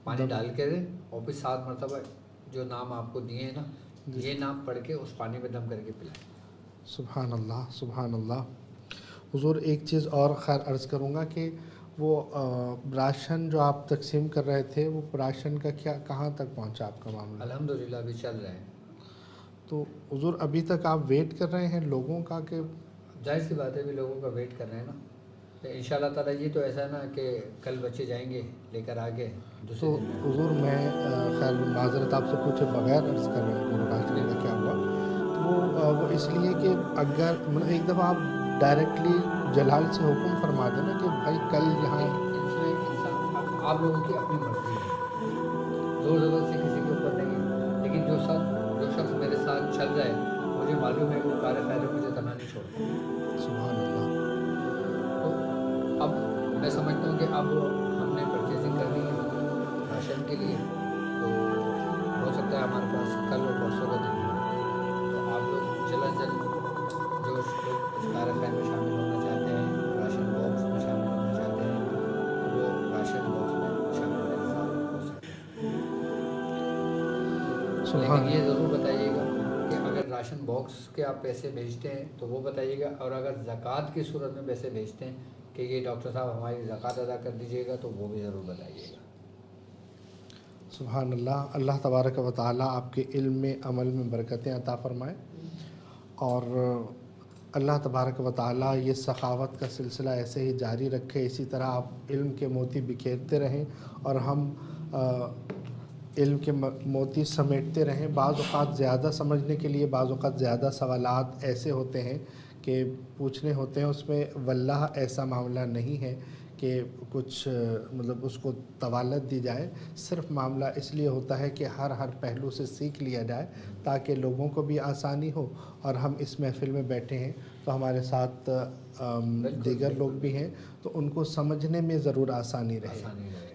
پانی ڈال کے دیں اور پھر 7 مرتبہ جو نام آپ کو دیے ہیں نا یہ نام پڑھ کے اس پانی میں دم کر کے پلائیں۔ سبحان اللہ، سبحان اللہ۔ حضور ایک چیز اور خیر عرض کروں گا کہ وہ راشن جو آپ تقسیم کر رہے تھے وہ راشن کا کہاں تک پہنچا آپ کا معاملہ؟ الحمدللہ ابھی چل رہے ہیں۔ تو حضور ابھی تک آپ ویٹ کر رہے ہیں لوگوں کا کہ ظاہر سی بات ہے بھی لوگوں کا ویٹ کر رہے ہیں نا، ان شاء اللہ تعالیٰ یہ تو ایسا ہے نا کہ کل بچے جائیں گے لے کر آگے دوسرے تو دن میں۔ حضور میں خیر معذرت آپ سے پوچھے بغیر عرض کر رہا ہوں راشن کا کیا ہوا، تو وہ اس لیے کہ اگر ایک دفعہ آپ ڈائریکٹلی جلال سے حکم فرما دیں نا کہ بھائی کل یہاں انسان آپ لوگوں کی اپنی مرضی ہے، زور ضرورت سے کسی کے اوپر نہیں ہے، لیکن جو شخص میرے ساتھ چل رہا ہے مجھے معلوم ہے کہ وہ کار خیر ہے، مجھے تنہا نہیں چھوڑتا۔ سبحان اللہ۔ تو اب میں سمجھتا ہوں کہ اب ہم نے پرچیزنگ کرنی ہے راشن کے لیے، تو ہو سکتا ہے ہمارے پاس کل اور پرسوں کا دن ہو، تو آپ لوگ جلد از جلد جو لوگ اس کار خیر میں شامل ہونا چاہتے ہیں، راشن باکس میں شامل ہونا چاہتے ہیں، وہ راشن باکس میں شامل میرے ساتھ ہو سکتے ہیں۔ لیکن یہ ضرور بتائیے گا کہ اگر راشن باکس کے آپ پیسے بھیجتے ہیں تو وہ بتائیے گا، اور اگر زکوٰۃ کی صورت میں پیسے بھیجتے ہیں کہ یہ ڈاکٹر صاحب ہماری زکوٰۃ ادا کر دیجیے گا تو وہ بھی ضرور بتائیے گا۔ سبحان اللہ۔ اللہ تبارک و تعالیٰ آپ کے علم میں عمل میں برکتیں عطا فرمائے، اور اللہ تبارک و تعالیٰ یہ سخاوت کا سلسلہ ایسے ہی جاری رکھے، اسی طرح آپ علم کے موتی بکھیرتے رہیں اور ہم علم کے موتی سمیٹتے رہیں۔ بعض اوقات زیادہ سمجھنے کے لیے بعض اوقات زیادہ سوالات ایسے ہوتے ہیں کہ پوچھنے ہوتے ہیں، اس میں واللہ ایسا معاملہ نہیں ہے کہ کچھ مطلب اس کو طوالت دی جائے، صرف معاملہ اس لیے ہوتا ہے کہ ہر پہلو سے سیکھ لیا جائے تاکہ لوگوں کو بھی آسانی ہو، اور ہم اس محفل میں بیٹھے ہیں تو ہمارے ساتھ دیگر لوگ بھی ہیں تو ان کو سمجھنے میں ضرور آسانی رہے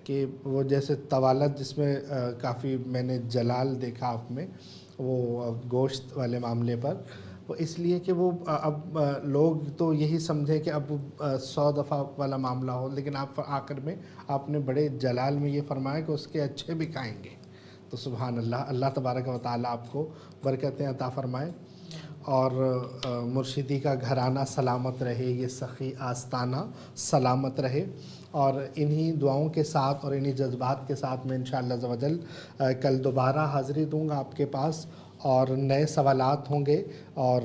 کہ وہ جیسے طوالت جس میں کافی میں نے جلال دیکھا آپ میں وہ گوشت والے معاملے پر، وہ اس لیے کہ وہ اب لوگ تو یہی سمجھیں کہ اب 100 دفعہ والا معاملہ ہو، لیکن آپ آخر میں آپ نے بڑے جلال میں یہ فرمایا کہ اس کے اچھے بھی کھائیں گے۔ تو سبحان اللہ، اللہ تبارک و تعالیٰ آپ کو برکتیں عطا فرمائے اور مرشدی کا گھرانہ سلامت رہے، یہ سخی آستانہ سلامت رہے، اور انہی دعاؤں کے ساتھ اور انہی جذبات کے ساتھ میں انشاءاللہ عز و جل کل دوبارہ حاضری دوں گا آپ کے پاس، اور نئے سوالات ہوں گے اور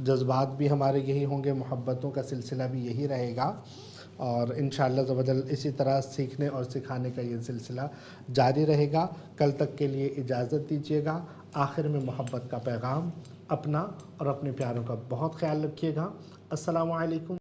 جذبات بھی ہمارے یہی ہوں گے، محبتوں کا سلسلہ بھی یہی رہے گا، اور انشاءاللہ عز و جل اسی طرح سیکھنے اور سکھانے کا یہ سلسلہ جاری رہے گا۔ کل تک کے لیے اجازت دیجیے گا۔ آخر میں محبت کا پیغام، اپنا اور اپنے پیاروں کا بہت خیال رکھیے گا۔ السلام علیکم۔